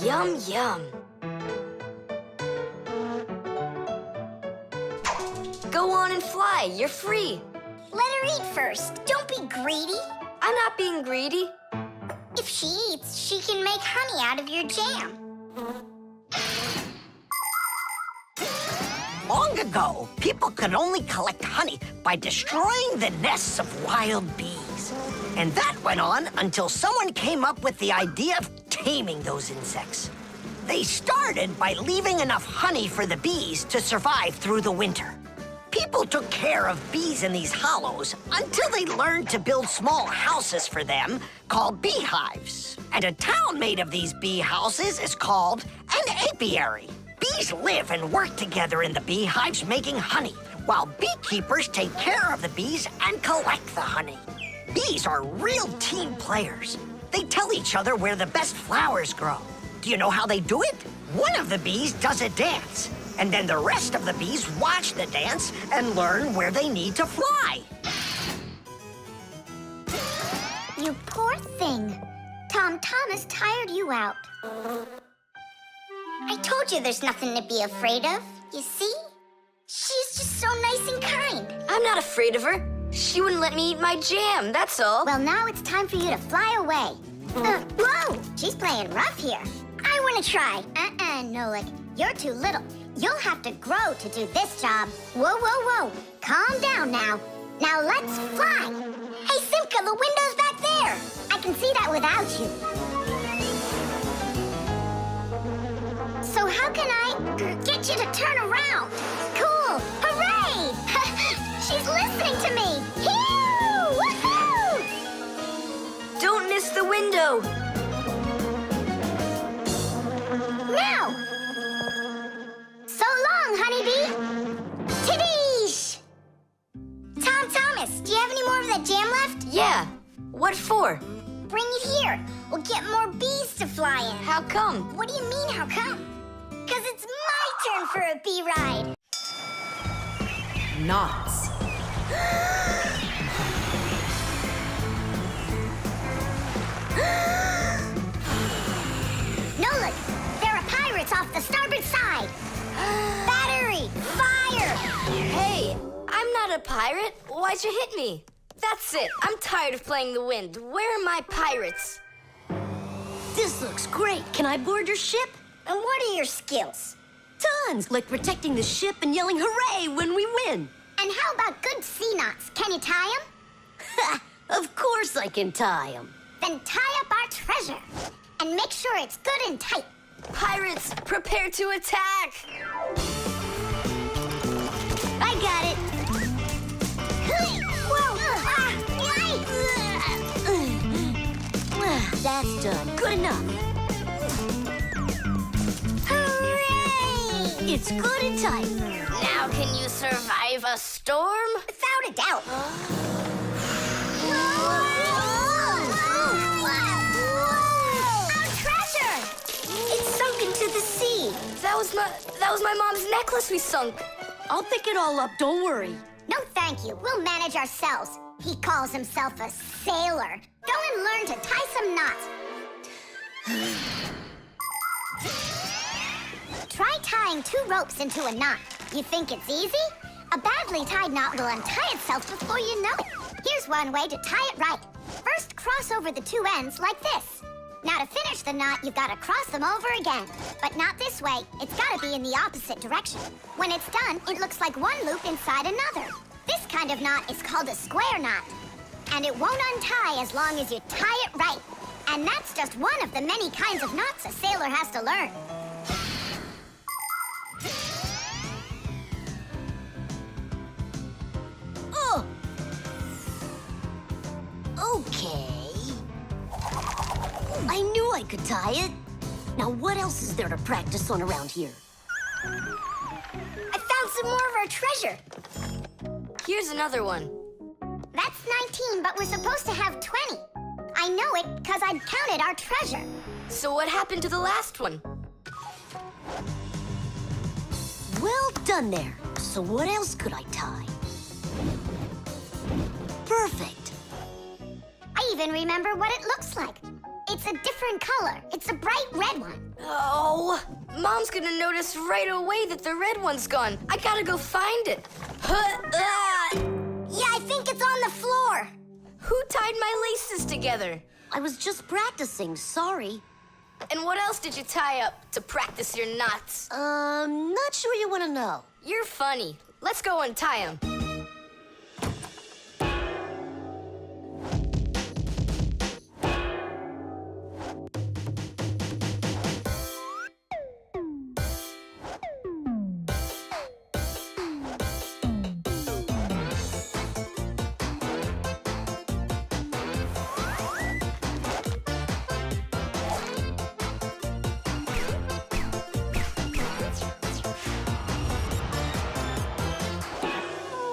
Yum, yum. Go on and fly. You're free. Let her eat first. Don't be greedy. I'm not being greedy. If she eats, she can make honey out of your jam. Long ago, people could only collect honey by destroying the nests of wild bees. And that went on until someone came up with the idea of taming those insects. They started by leaving enough honey for the bees to survive through the winter. People took care of bees in these hollows until they learned to build small houses for them called beehives. And a town made of these bee houses is called an apiary. Bees live and work together in the beehives making honey, while beekeepers take care of the bees and collect the honey. Bees are real team players. They tell each other where the best flowers grow. Do you know how they do it? One of the bees does a dance, and then the rest of the bees watch the dance and learn where they need to fly. You poor thing. Tom Thomas tired you out. I told you there's nothing to be afraid of. You see? She's just so nice and kind. I'm not afraid of her. She wouldn't let me eat my jam, that's all. Well, now it's time for you to fly away. Whoa! She's playing rough here. I want to try. Nolik. You're too little. You'll have to grow to do this job. Whoa, whoa, whoa. Calm down now. Now let's fly. Hey, Simka, the window's back there. I can see that without you. So how can I get you to turn around? Cool! Hooray! She's listening to me! Phew! Woohoo! Don't miss the window! Now! So long, honeybee! Tiddish! Tom Thomas, do you have any more of that jam left? Yeah. What for? Bring it here. We'll get more bees to fly in. How come? What do you mean, how come? Because it's my turn for a bee ride. Knots. Nolik, there are pirates off the starboard side. Battery, fire! Hey, I'm not a pirate. Why'd you hit me? That's it. I'm tired of playing the wind. Where are my pirates? This looks great. Can I board your ship? And what are your skills? Tons, like protecting the ship and yelling hooray when we win. And how about good sea knots? Can you tie them? Of course I can tie them. Then tie up our treasure. And make sure it's good and tight. Pirates, prepare to attack! I got it. Whoa! That's done. Good enough. Hooray! It's good and tight. Now can you survive a storm? Without a doubt. Our treasure! It's sunk into the sea. That was my mom's necklace we sunk. I'll pick it all up, don't worry. No, thank you. We'll manage ourselves. He calls himself a sailor. Go and learn to tie some knots. Try tying 2 ropes into a knot. You think it's easy? A badly tied knot will untie itself before you know it. Here's one way to tie it right. First, cross over the two ends like this. Now to finish the knot, you've got to cross them over again. But not this way. It's got to be in the opposite direction. When it's done, it looks like one loop inside another. This kind of knot is called a square knot. And it won't untie as long as you tie it right. And that's just one of the many kinds of knots a sailor has to learn. Oh! Okay. I knew I could tie it. Now what else is there to practice on around here? I found some more of our treasure. Here's another one. That's 19, but we're supposed to have 20. I know it because I counted our treasure. So what happened to the last one? Well done there. So what else could I tie? Perfect. I even remember what it looks like. It's a different color. It's a bright red one. Oh, Mom's gonna notice right away that the red one's gone. I gotta go find it. Yeah, I think it's on the floor. Who tied my laces together? I was just practicing, sorry. And what else did you tie up to practice your knots? Not sure you want to know. You're funny. Let's go untie them.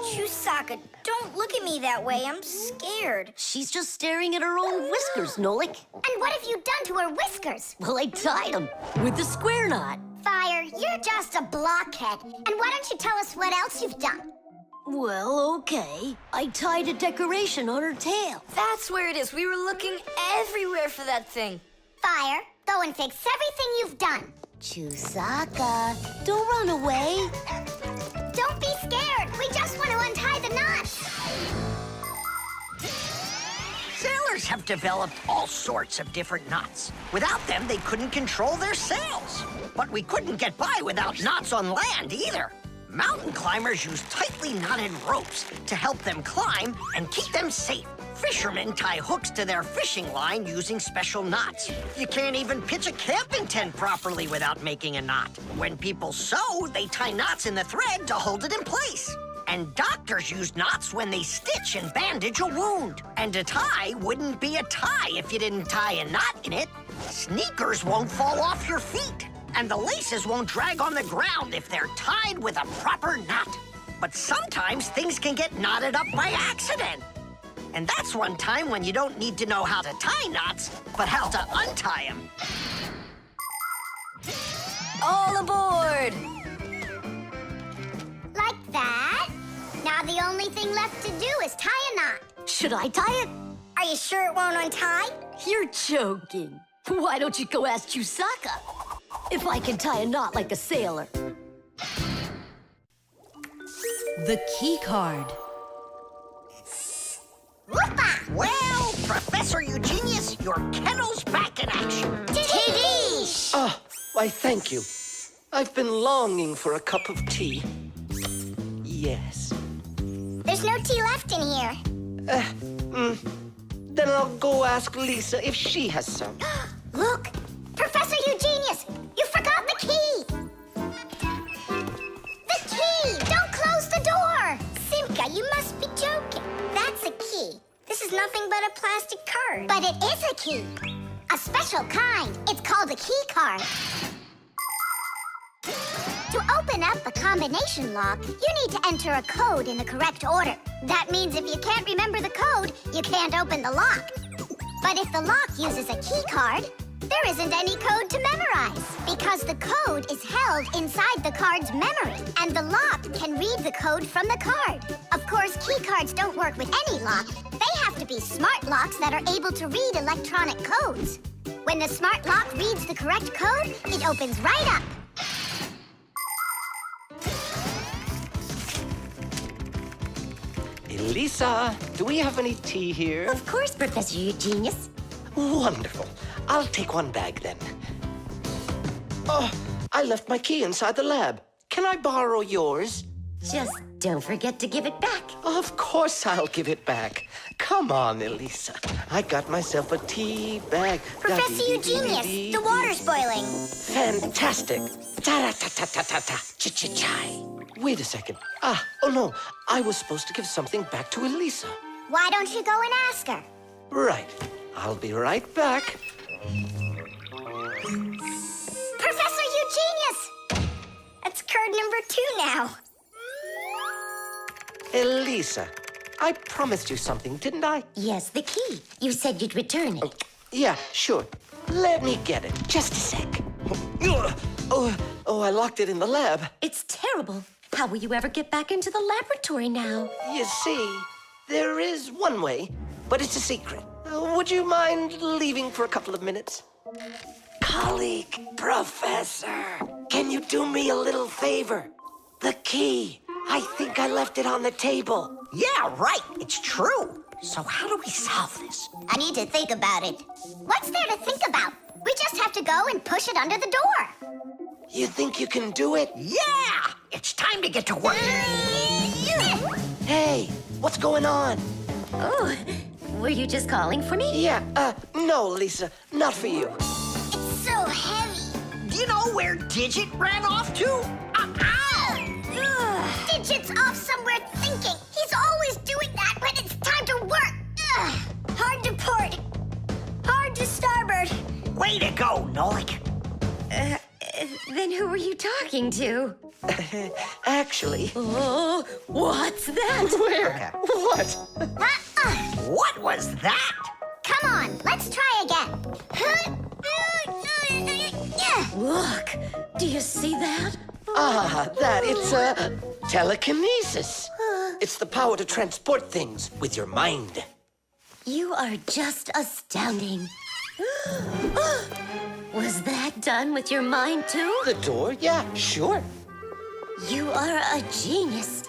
Chewsocka, don't look at me that way. I'm scared. She's just staring at her own whiskers, Nolik. And what have you done to her whiskers? Well, I tied them with the square knot. Fire, you're just a blockhead. And why don't you tell us what else you've done? Well, okay. I tied a decoration on her tail. That's where it is. We were looking everywhere for that thing. Fire, go and fix everything you've done. Chewsocka, don't run away. Don't be scared. We just want to untie the knot. Sailors have developed all sorts of different knots. Without them, they couldn't control their sails. But we couldn't get by without knots on land either. Mountain climbers use tightly knotted ropes to help them climb and keep them safe. Fishermen tie hooks to their fishing line using special knots. You can't even pitch a camping tent properly without making a knot. When people sew, they tie knots in the thread to hold it in place. And doctors use knots when they stitch and bandage a wound. And a tie wouldn't be a tie if you didn't tie a knot in it. Sneakers won't fall off your feet. And the laces won't drag on the ground if they're tied with a proper knot. But sometimes things can get knotted up by accident. And that's one time when you don't need to know how to tie knots, but how to untie them. All aboard! Like that. Now the only thing left to do is tie a knot. Should I tie it? Are you sure it won't untie? You're joking. Why don't you go ask Chewsocka if I can tie a knot like a sailor? The Keycard. Whoopah! Well, Professor Eugenius, your kennel's back in action. Tiddish! Ah, why, thank you. I've been longing for a cup of tea. Yes. There's no tea left in here. Then I'll go ask Lisa if she has some. Look! Professor Eugenius! You forgot the key! The key! Don't close the door! Simka, you must be joking. That's a key. This is nothing but a plastic card. But it is a key. A special kind. It's called a Keycard. To open up a combination lock, you need to enter a code in the correct order. That means if you can't remember the code, you can't open the lock. But if the lock uses a key card, there isn't any code to memorize because the code is held inside the card's memory, and the lock can read the code from the card. Of course, key cards don't work with any lock. They have to be smart locks that are able to read electronic codes. When the smart lock reads the correct code, it opens right up. Elisa, do we have any tea here? Of course, Professor Eugenius. Wonderful. I'll take one bag then. Oh, I left my key inside the lab. Can I borrow yours? Just don't forget to give it back. Of course I'll give it back. Come on, Elisa. I got myself a tea bag. Professor Eugenius, the water's boiling. Fantastic. Ta-ta-ta-ta-ta-ta. Ch-ch-chai. Wait a second. Oh no. I was supposed to give something back to Elisa. Why don't you go and ask her? Right. I'll be right back. Professor Eugenius! That's card number 2 now. Elisa, I promised you something, didn't I? Yes, the key. You said you'd return it. Yeah, sure. Let me get it. Just a sec. Oh, I locked it in the lab. It's terrible. How will you ever get back into the laboratory now? You see, there is one way, but it's a secret. Would you mind leaving for a couple of minutes? Colleague, Professor, can you do me a little favor? The key. I think I left it on the table. Yeah, right. It's true. So how do we solve this? I need to think about it. What's there to think about? We just have to go and push it under the door. You think you can do it? Yeah! It's time to get to work. Hey, what's going on? Oh, were you just calling for me? Yeah, no, Lisa, not for you. It's so heavy. Do you know where Digit ran off to? Ow! Digit's off somewhere thinking. He's always doing that when it's time to work. Hard to port. Hard to starboard. Way to go, Nolik. Then who were you talking to? Actually... Oh, what's that? Where? What? What was that? Come on, let's try again. Look, do you see that? It's telekinesis. It's the power to transport things with your mind. You are just astounding. Was that done with your mind, too? The door? Yeah, sure. You are a genius.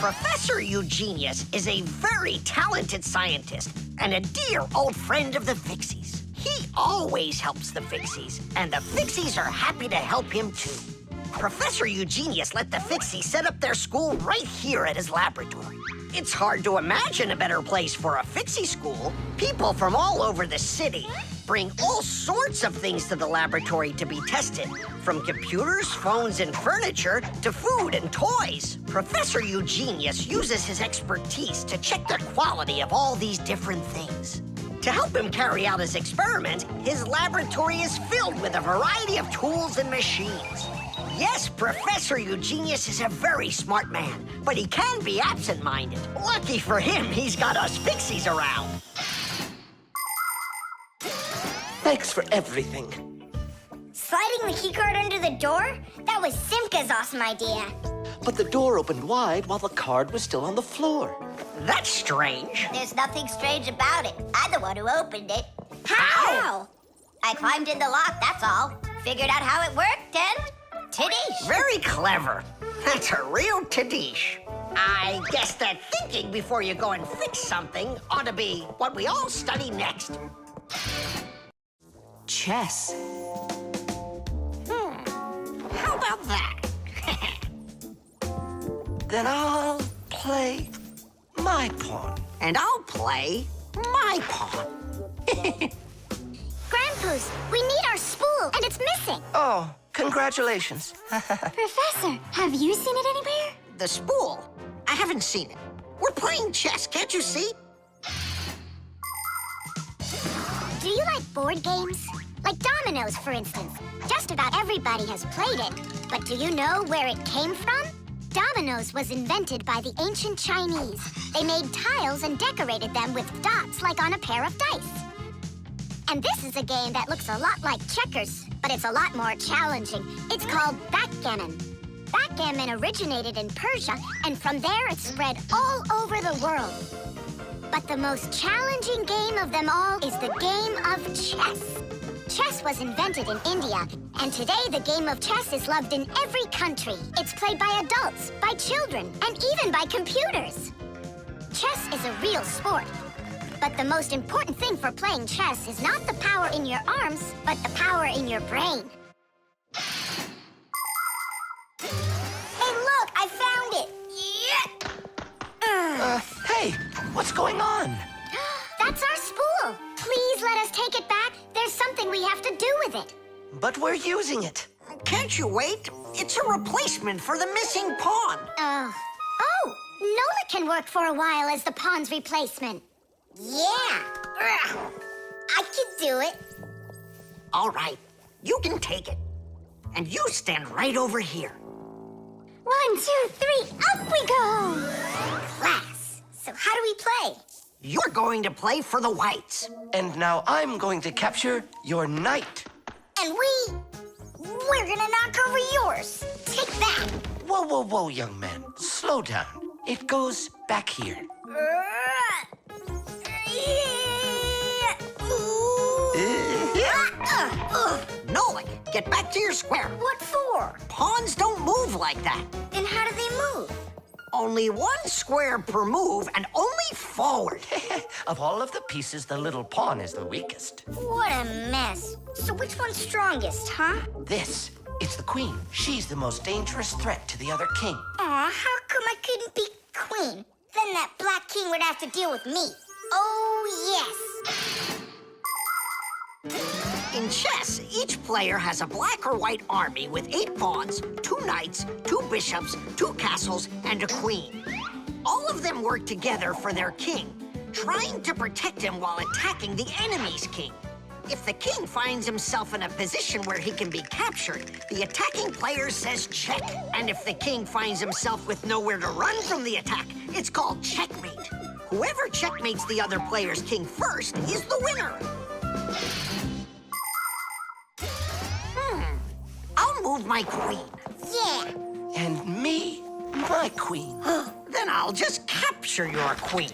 Professor Eugenius is a very talented scientist and a dear old friend of the Fixies. He always helps the Fixies, and the Fixies are happy to help him too. Professor Eugenius let the Fixies set up their school right here at his laboratory. It's hard to imagine a better place for a Fixie school. People from all over the city bring all sorts of things to the laboratory to be tested, from computers, phones, and furniture to food and toys. Professor Eugenius uses his expertise to check the quality of all these different things. To help him carry out his experiment, his laboratory is filled with a variety of tools and machines. Yes, Professor Eugenius is a very smart man, but he can be absent-minded. Lucky for him, he's got us Fixies around. Thanks for everything. Sliding the keycard under the door? That was Simka's awesome idea. But the door opened wide while the card was still on the floor. That's strange. There's nothing strange about it. I'm the one who opened it. How? I climbed in the lock, that's all. Figured out how it worked, and Tadish. Very clever. That's a real Tadish. I guess that thinking before you go and fix something ought to be what we all study next. Chess. How about that? Then I'll play my pawn. And I'll play my pawn. Grandpa's, we need our spool, and it's missing. Oh, congratulations. Professor, have you seen it anywhere? The spool? I haven't seen it. We're playing chess, can't you see? Do you like board games? Like dominoes, for instance. Just about everybody has played it. But do you know where it came from? Dominoes was invented by the ancient Chinese. They made tiles and decorated them with dots like on a pair of dice. And this is a game that looks a lot like checkers, but it's a lot more challenging. It's called backgammon. Backgammon originated in Persia, and from there it spread all over the world. But the most challenging game of them all is the game of chess. Chess was invented in India, and today the game of chess is loved in every country. It's played by adults, by children, and even by computers. Chess is a real sport. But the most important thing for playing chess is not the power in your arms, but the power in your brain. Hey, look, I found it! Yeah! Hey, what's going on? That's our spool. Please let us take it back. There's something we have to do with it. But we're using it. Can't you wait? It's a replacement for the missing pawn. Oh, Nolik can work for a while as the pawn's replacement. Yeah, I can do it. All right, you can take it. And you stand right over here. 1, 2, 3, up we go! Class. So how do we play? You're going to play for the whites. And now I'm going to capture your knight. And we're gonna knock over yours. Take that. Whoa, whoa, whoa, young man. Slow down. It goes back here. Nolik, get back to your square. What for? Pawns don't move like that. Then how do they move? Only one square per move and only forward. Of all of the pieces, the little pawn is the weakest. What a mess. So which one's strongest, huh? This, it's the queen. She's the most dangerous threat to the other king. Aw, how come I couldn't be queen? Then that black king would have to deal with me. Oh, yes. In chess, each player has a black or white army with 8 pawns, 2 knights, 2 bishops, 2 castles, and a queen. All of them work together for their king, trying to protect him while attacking the enemy's king. If the king finds himself in a position where he can be captured, the attacking player says check. And if the king finds himself with nowhere to run from the attack, it's called checkmate. Whoever checkmates the other player's king first is the winner. I'll move my queen. Yeah. And me, my queen. Then I'll just capture your queen.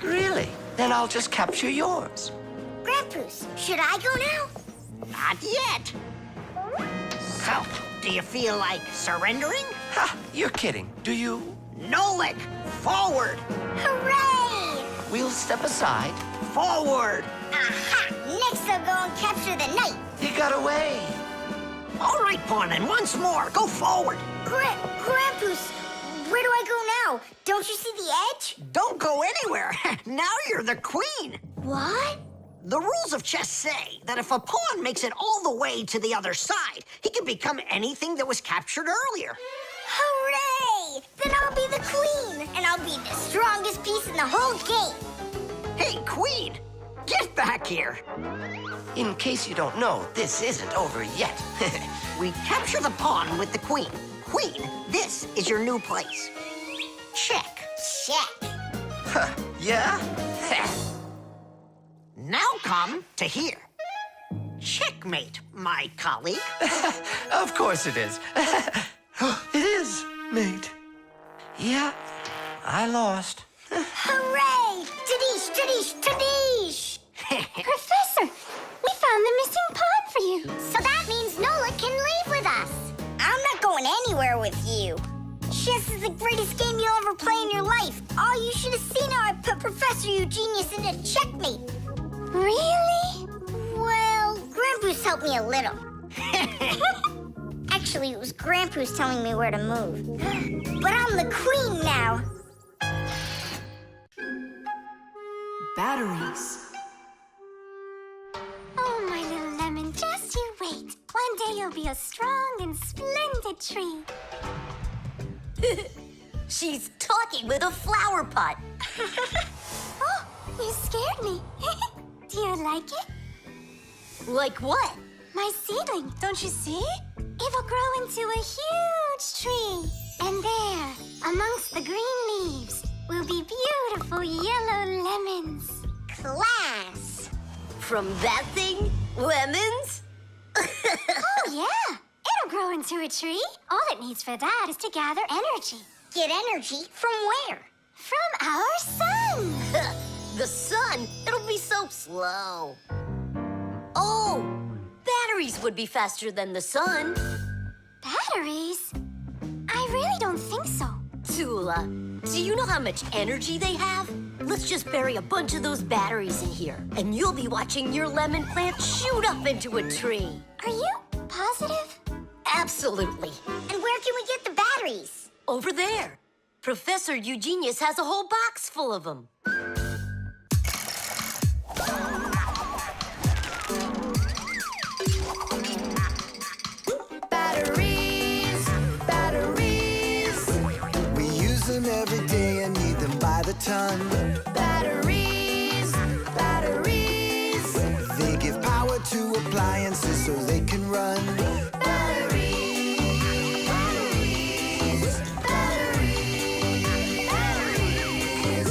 Really? Then I'll just capture yours. Grandpoos, should I go now? Not yet. So, do you feel like surrendering? Ha! You're kidding. Do you? Nolik, forward. Hooray! We'll step aside. Forward. Aha! Next I'll go and capture the knight. He got away. All right, pawn, and once more, go forward. Grandpoos, where do I go now? Don't you see the edge? Don't go anywhere. Now you're the queen. What? The rules of chess say that if a pawn makes it all the way to the other side, he can become anything that was captured earlier. Hooray! Then I'll be the queen, and I'll be the strongest piece in the whole game. Hey, queen, get back here. In case you don't know, this isn't over yet. We capture the pawn with the queen. Queen, this is your new place. Check. Check. Huh, yeah? Now come to here. Checkmate, my colleague. Of course it is. It is, mate. Yeah, I lost. Hooray! Tadish, tadish, tadish! Professor, we found the missing pawn for you. So that means Nolik can leave with us. I'm not going anywhere with you. Chess is the greatest game you'll ever play in your life. Oh, you should have seen how I put Professor Eugenius into checkmate. Really? Well, Grandpoos helped me a little. Actually, it was Grandpoos telling me where to move. But I'm the queen now. Batteries. Oh, my little lemon, just you wait. One day you'll be a strong and splendid tree. She's talking with a flower pot. Oh, you scared me. Do you like it? Like what? My seedling, don't you see? It will grow into a huge tree. And there, amongst the green leaves, will be beautiful yellow lemons. Class. From that thing? Lemons? Oh, yeah. It'll grow into a tree. All it needs for that is to gather energy. Get energy from where? From our sun. The sun? It'll be so slow. Oh, batteries would be faster than the sun. Batteries? I really don't think so. Tula, do you know how much energy they have? Let's just bury a bunch of those batteries in here, and you'll be watching your lemon plant shoot up into a tree. Are you positive? Absolutely. And where can we get the batteries? Over there. Professor Eugenius has a whole box full of them. Batteries, batteries. We use them every day and need them by the ton. Batteries, batteries. They give power to appliances so they can run. Batteries, batteries, batteries,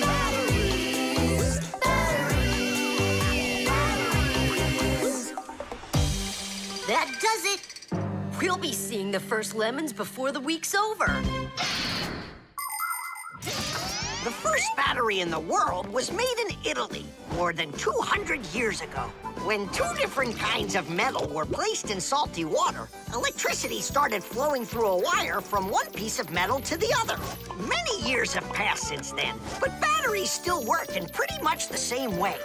batteries, batteries, batteries. That does it. We'll be seeing the first lemons before the week's over. The first battery in the world was made in Italy more than 200 years ago. When two different kinds of metal were placed in salty water, electricity started flowing through a wire from one piece of metal to the other. Many years have passed since then, but batteries still work in pretty much the same way.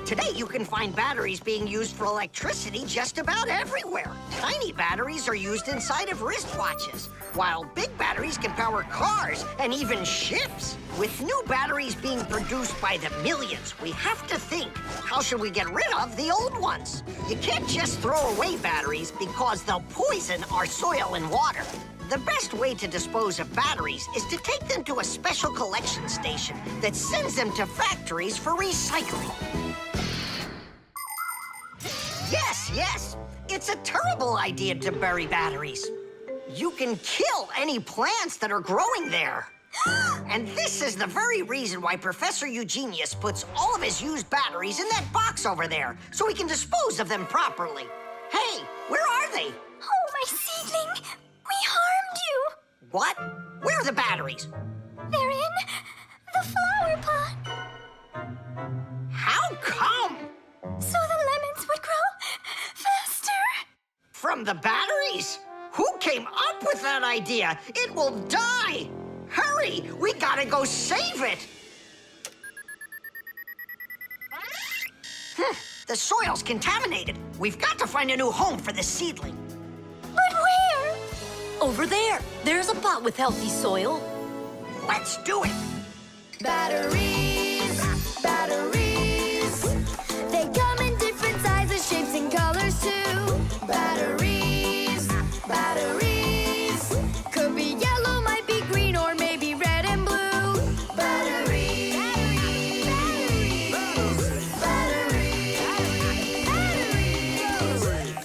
Today, you can find batteries being used for electricity just about everywhere. Tiny batteries are used inside of wristwatches, while big batteries can power cars and even ships. With new batteries being produced by the millions, we have to think, how should we get rid of the old ones? You can't just throw away batteries because they'll poison our soil and water. The best way to dispose of batteries is to take them to a special collection station that sends them to factories for recycling. Yes, it's a terrible idea to bury batteries. You can kill any plants that are growing there. And this is the very reason why Professor Eugenius puts all of his used batteries in that box over there, so he can dispose of them properly. Hey, where are they? Oh, my seedling! We harmed you! What? Where are the batteries? They're in the flower pot. How come? So the lemons would grow faster. From the batteries? Who came up with that idea? It will die! Hurry! We gotta go save it! The soil's contaminated. We've got to find a new home for the seedling. But where? Over there. There's a pot with healthy soil. Let's do it! Batteries, batteries. They come in different sizes, shapes, and colors too. Batteries, batteries. Could be yellow, might be green, or maybe red and blue. Batteries, batteries,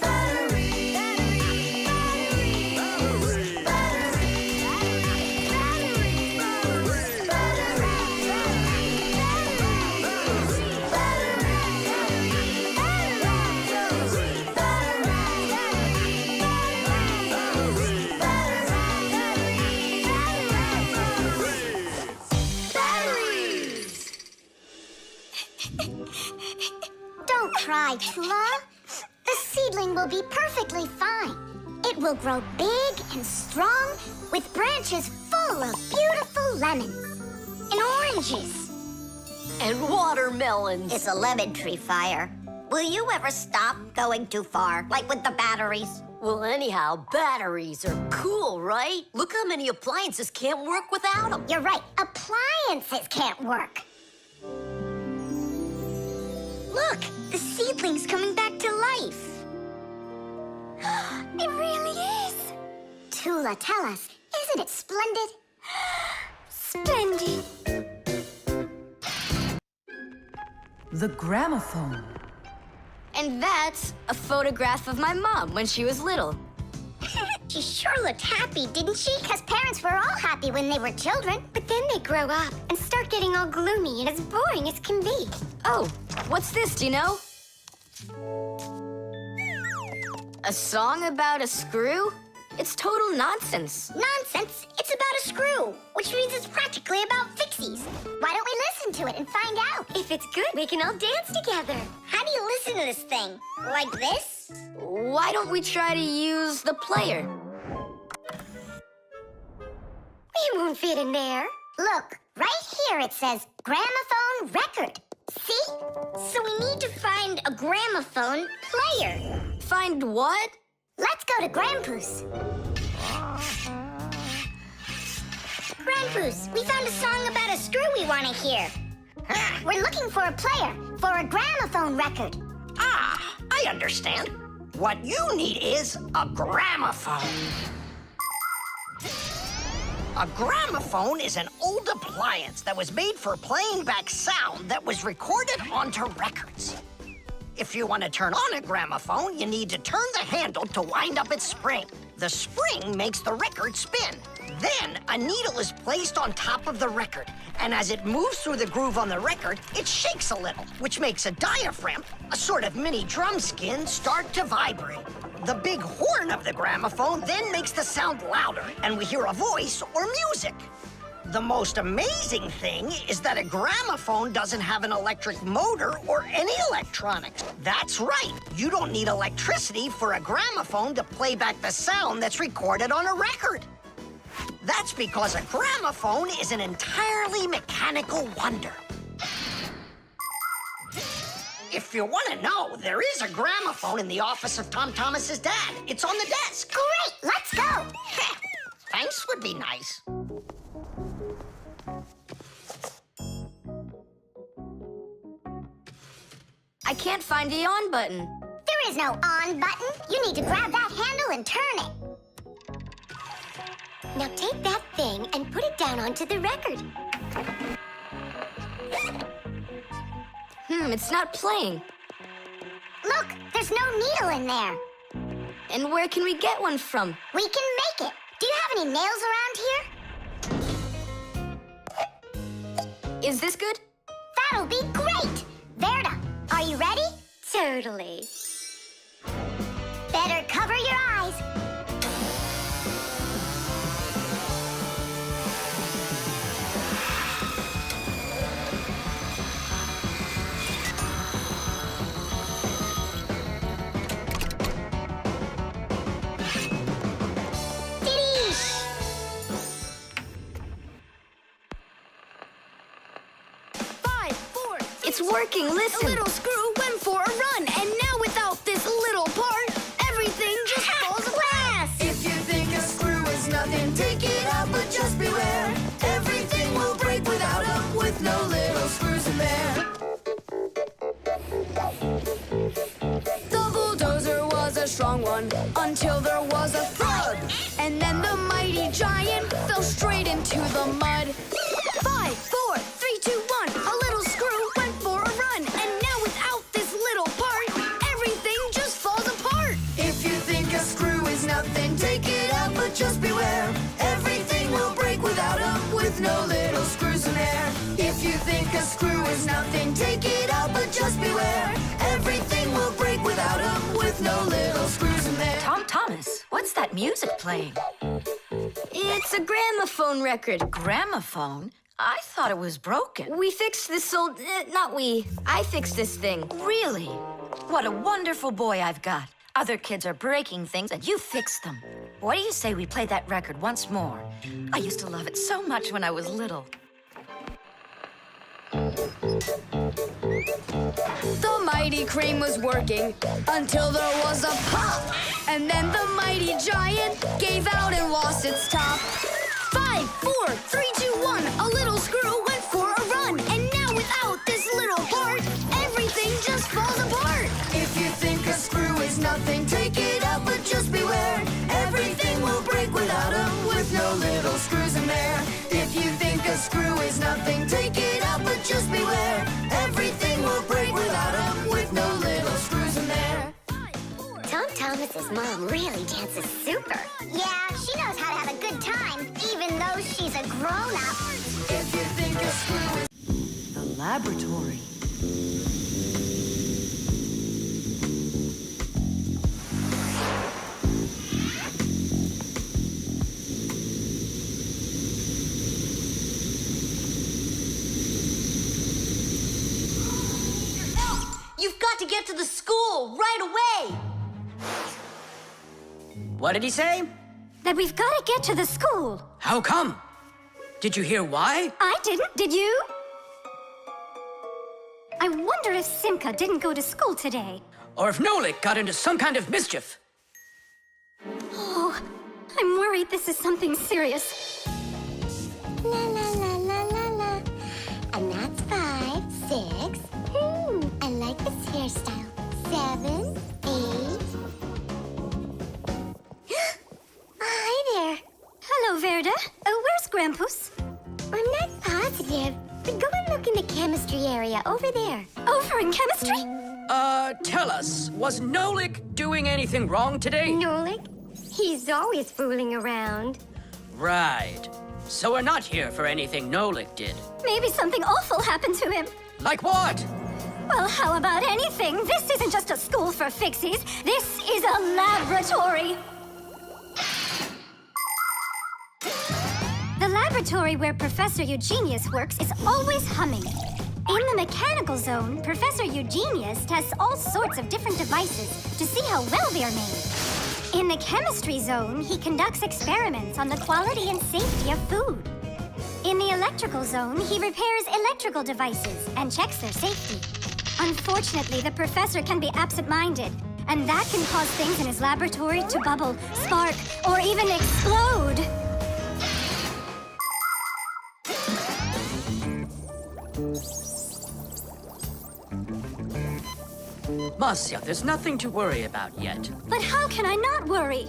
batteries, batteries, Don't cry, Tula. The seedling will be perfectly fine. It will grow big and strong with branches full of beautiful lemons and oranges. And watermelons. It's a lemon tree, Fire. Will you ever stop going too far, like with the batteries? Well, anyhow, batteries are cool, right? Look how many appliances can't work without them. You're right. Appliances can't work. Look, the seedling's coming back to life. It really is. Tula, tell us, isn't it splendid? Splendid. The Gramophone. And that's a photograph of my mom when she was little. She sure looked happy, didn't she? Because parents were all happy when they were children. But then they grow up and start getting all gloomy and as boring as can be. Oh, what's this, do you know? A song about a screw? It's total nonsense. Nonsense. It's about a screw, which means it's practically about Fixies. Why don't we listen to it and find out? If it's good, we can all dance together. How do you listen to this thing? Like this? Why don't we try to use the player? We won't fit in there. Look, right here it says gramophone record. See? So we need to find a gramophone player. Find what? Let's go to Grandpa's. Grandpa's, we found a song about a screw we want to hear. We're looking for a player for a gramophone record. Ah, I understand. What you need is a gramophone. A gramophone is an old appliance that was made for playing back sound that was recorded onto records. If you want to turn on a gramophone, you need to turn the handle to wind up its spring. The spring makes the record spin. Then, a needle is placed on top of the record, and as it moves through the groove on the record, it shakes a little, which makes a diaphragm, a sort of mini drum skin, start to vibrate. The big horn of the gramophone then makes the sound louder, and we hear a voice or music. The most amazing thing is that a gramophone doesn't have an electric motor or any electronics. That's right, you don't need electricity for a gramophone to play back the sound that's recorded on a record. That's because a gramophone is an entirely mechanical wonder. If you want to know, there is a gramophone in the office of Tom Thomas's dad. It's on the desk. Great, let's go. Thanks would be nice. I can't find the on button. There is no on button. You need to grab that handle and turn it. Now take that thing and put it down onto the record. It's not playing. Look, there's no needle in there. And where can we get one from? We can make it. Do you have any nails around here? Is this good? That'll be great. Verda, are you ready? Totally. Better cover your eyes. It's working, listen. A little screw went for a run, and now without this little part, everything just falls apart. If you think a screw is nothing, take it out, but just beware. Everything will break without them, with no little screws in there. The bulldozer was a strong one, until there was a thud. And then the mighty giant fell straight into the mud. 5, 4, 3, 2, 1, a little screw went for a run, and now without this little part, everything just falls apart. If you think a screw is nothing, take it out, but just beware. Everything will break without them, with no little screws in there. If you think a screw is nothing, take it out, but just beware. Everything will break without them, with no little screws in there. Tom Thomas, what's that music playing? It's a gramophone record. Gramophone? I thought it was broken. We fixed this old... not we. I fixed this thing. Really? What a wonderful boy I've got. Other kids are breaking things and you fix them. What do you say we play that record once more? I used to love it so much when I was little. The mighty crane was working until there was a pop. And then the mighty giant gave out and lost its top. 5, 4, 3, 2, 1, a little screw went for a run. And now without this little part, everything just falls apart. If you think a screw is nothing, take it out, but just beware. Everything will break without them, with no little screws in there. If you think a screw is nothing, take it out, but just beware. Everything will break without them, with no little screws in there. Tom Thomas's mom really dances super. Yeah, she knows how to have a good time, even though she's a grown-up. If you think a screw is... The laboratory. to get to the school right away. What did he say? That we've got to get to the school. How come? Did you hear why? I didn't, did you? I wonder if Simka didn't go to school today. Or if Nolik got into some kind of mischief. Oh, I'm worried this is something serious. La la la la la la. And that's 5, 6. I like this hairstyle. 7, 8. Hi there. Hello, Verda. Where's Grampus? I'm not positive, but go and look in the chemistry area over there. Over in chemistry? Tell us, was Nolik doing anything wrong today? Nolik? He's always fooling around. Right. So we're not here for anything Nolik did. Maybe something awful happened to him. Like what? Well, how about anything? This isn't just a school for Fixies. This is a laboratory. The laboratory where Professor Eugenius works is always humming. In the mechanical zone, Professor Eugenius tests all sorts of different devices to see how well they are made. In the chemistry zone, he conducts experiments on the quality and safety of food. In the electrical zone, he repairs electrical devices and checks their safety. Unfortunately, the professor can be absent-minded, and that can cause things in his laboratory to bubble, spark, or even explode. Marcia, there's nothing to worry about yet. But how can I not worry?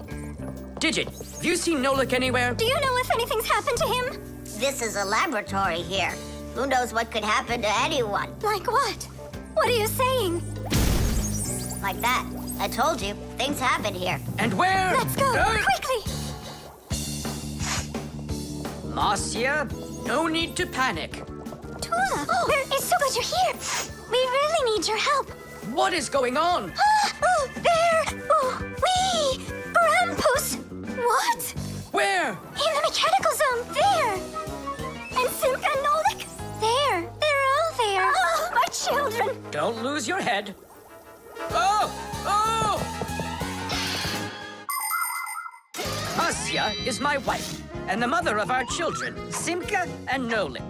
Digit, have you seen Nolik anywhere? Do you know if anything's happened to him? This is a laboratory here. Who knows what could happen to anyone? Like what? What are you saying? Like that. I told you, things happen here. And where? Let's go, quickly! Marcia, no need to panic. Tula, where is so glad you're here. We really need your help. What is going on? There! Wee! Grampus! What? Where? In the mechanical zone, there! And Simka and Nolik, there! They're all there! Oh, my children! Don't lose your head. Oh! Oh! Marcia is my wife, and the mother of our children, Simka and Nolik.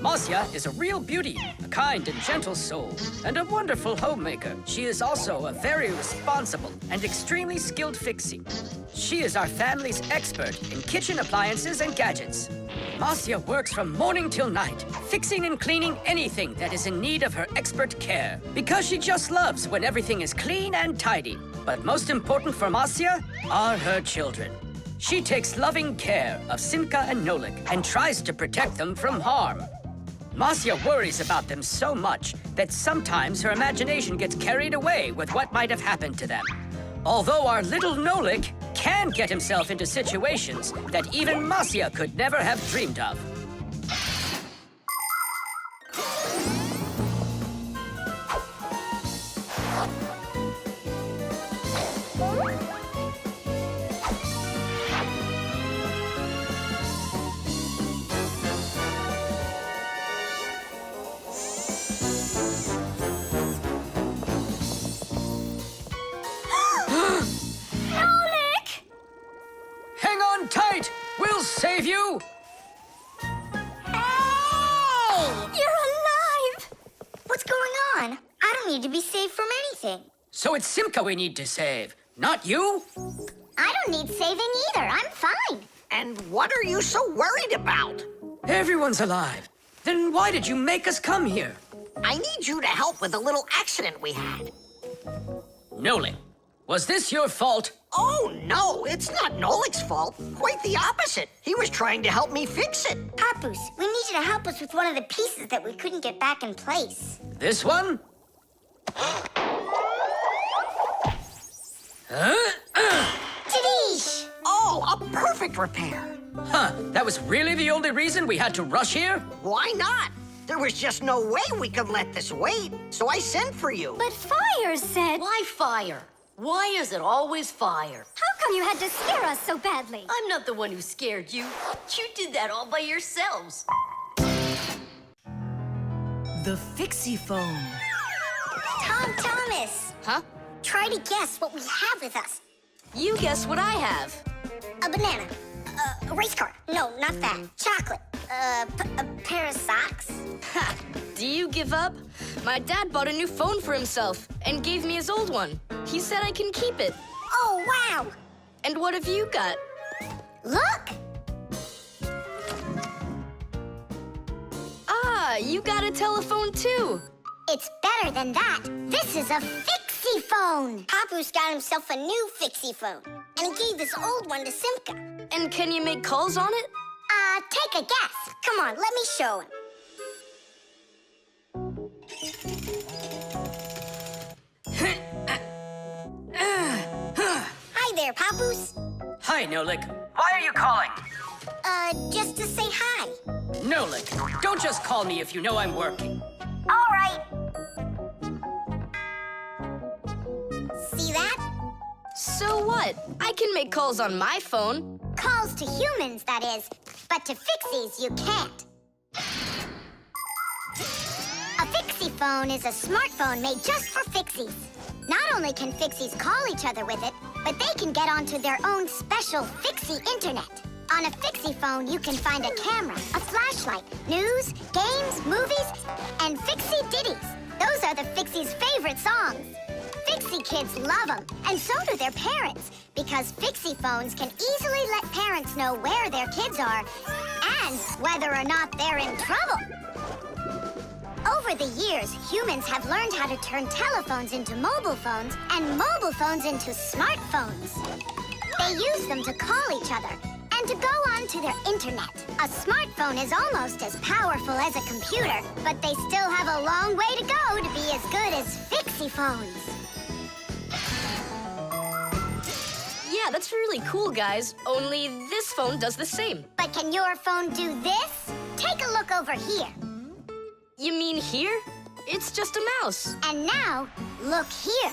Marcia is a real beauty, a kind and gentle soul, and a wonderful homemaker. She is also a very responsible and extremely skilled Fixie. She is our family's expert in kitchen appliances and gadgets. Marcia works from morning till night, fixing and cleaning anything that is in need of her expert care, because she just loves when everything is clean and tidy. But most important for Marcia are her children. She takes loving care of Simka and Nolik and tries to protect them from harm. Marcia worries about them so much that sometimes her imagination gets carried away with what might have happened to them. Although our little Nolik can get himself into situations that even Marcia could never have dreamed of. Hang on tight! We'll save you! Hey! You're alive! What's going on? I don't need to be saved from anything. So it's Simka we need to save, not you? I don't need saving either. I'm fine. And what are you so worried about? Everyone's alive. Then why did you make us come here? I need you to help with a little accident we had. Nolik, was this your fault? Oh, no, it's not Nolik's fault. Quite the opposite. He was trying to help me fix it. Papoose, we need you to help us with one of the pieces that we couldn't get back in place. This one? Tadish! Oh, a perfect repair. Huh, that was really the only reason we had to rush here? Why not? There was just no way we could let this wait, so I sent for you. But Fire said... Why fire? Why is it always fire? How come you had to scare us so badly? I'm not the one who scared you. You did that all by yourselves. The Fixiephone. Tom Thomas. Huh? Try to guess what we have with us. You guess what I have. A banana. A race car. No, not that. Chocolate. A pair of socks. Ha! Do you give up? My dad bought a new phone for himself and gave me his old one. He said I can keep it. Oh, wow. And what have you got? Look! Ah, you got a telephone too. It's better than that. This is a Fixiephone. Papu's got himself a new Fixiephone, and he gave his old one to Simka. And can you make calls on it? Take a guess. Come on, let me show him. Hi there, Papoose. Hi, Nolik. Why are you calling? Just to say hi. Nolik, don't just call me if you know I'm working. All right. See that? So what? I can make calls on my phone. Calls to humans, that is. But to Fixies, you can't. A Fixiephone is a smartphone made just for Fixies. Not only can Fixies call each other with it, but they can get onto their own special Fixie internet. On a Fixiephone, you can find a camera, a flashlight, news, games, movies, and Fixie ditties. Those are the Fixies' favorite songs. Fixie kids love them, and so do their parents, because Fixie-phones can easily let parents know where their kids are and whether or not they're in trouble. Over the years, humans have learned how to turn telephones into mobile phones and mobile phones into smartphones. They use them to call each other and to go onto their internet. A smartphone is almost as powerful as a computer, but they still have a long way to go to be as good as Fixie-phones. Yeah, that's really cool, guys. Only this phone does the same. But can your phone do this? Take a look over here. You mean here? It's just a mouse. And now, look here.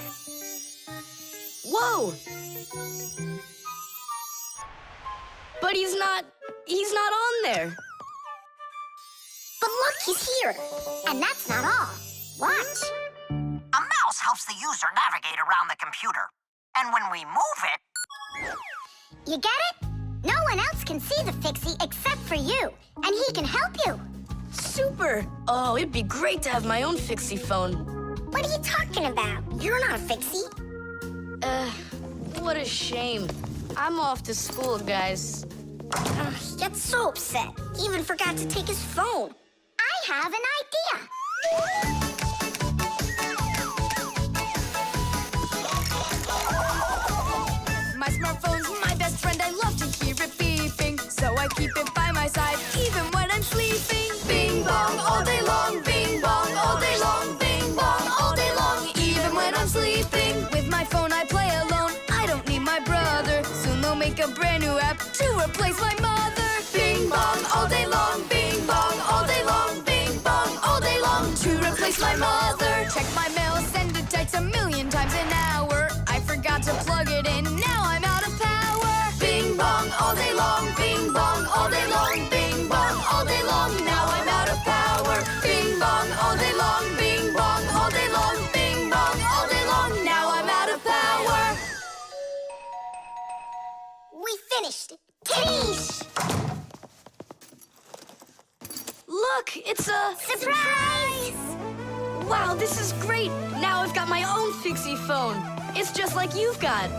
Whoa! But he's not on there. But look, he's here. And that's not all. Watch. A mouse helps the user navigate around the computer. And when we move it... You get it? No one else can see the Fixie except for you. And he can help you. Super! Oh, it'd be great to have my own Fixie phone. What are you talking about? You're not a Fixie. What a shame. I'm off to school, guys. He gets so upset. He even forgot to take his phone. I have an idea. My smartphone's my best friend. I love to hear it beeping, so I keep it by my side even when I'm sleeping. Bing bong all day long, bing bong all day long, bing bong all day long, even when I'm sleeping. With my phone I play alone. I don't need my brother. Soon they'll make a brand new app to replace my mother. Bing bong all day long, bing bong all day long, bing bong all day long, to replace my mother. Check my mail, send it text 1,000,000 times an hour. I forgot to plug it in, now I'm out of power. Bing bong all day long, bing bong all day long, bing bong all day long, now I'm out of power. Bing bong all day long, bing bong all day long, bing bong all day long, now I'm out of power. We finished it. Titties! Look, it's a... Surprise! Wow, this is great! Now I've got my own Fixie phone. It's just like you've got.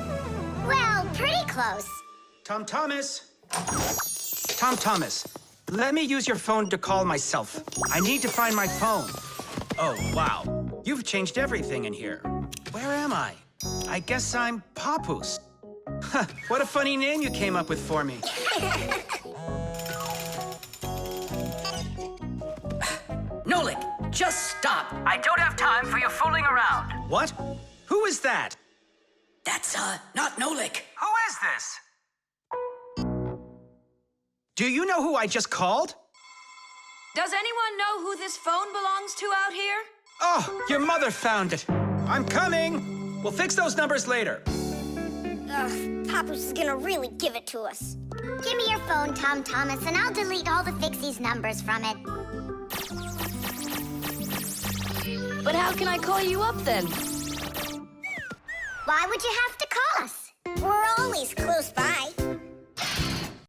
Well, pretty close. Tom Thomas! Tom Thomas, let me use your phone to call myself. I need to find my phone. Oh, wow. You've changed everything in here. Where am I? I guess I'm Papoose. Huh, what a funny name you came up with for me. Nolik, just stop. I don't have time for you fooling around. What? Who is that? That's, not Nolik. Who is this? Do you know who I just called? Does anyone know who this phone belongs to out here? Oh, your mother found it. I'm coming. We'll fix those numbers later. Ugh, Papoose is gonna really give it to us. Give me your phone, Tom Thomas, and I'll delete all the Fixie's numbers from it. But how can I call you up then? Why would you have to call us? We're always close by.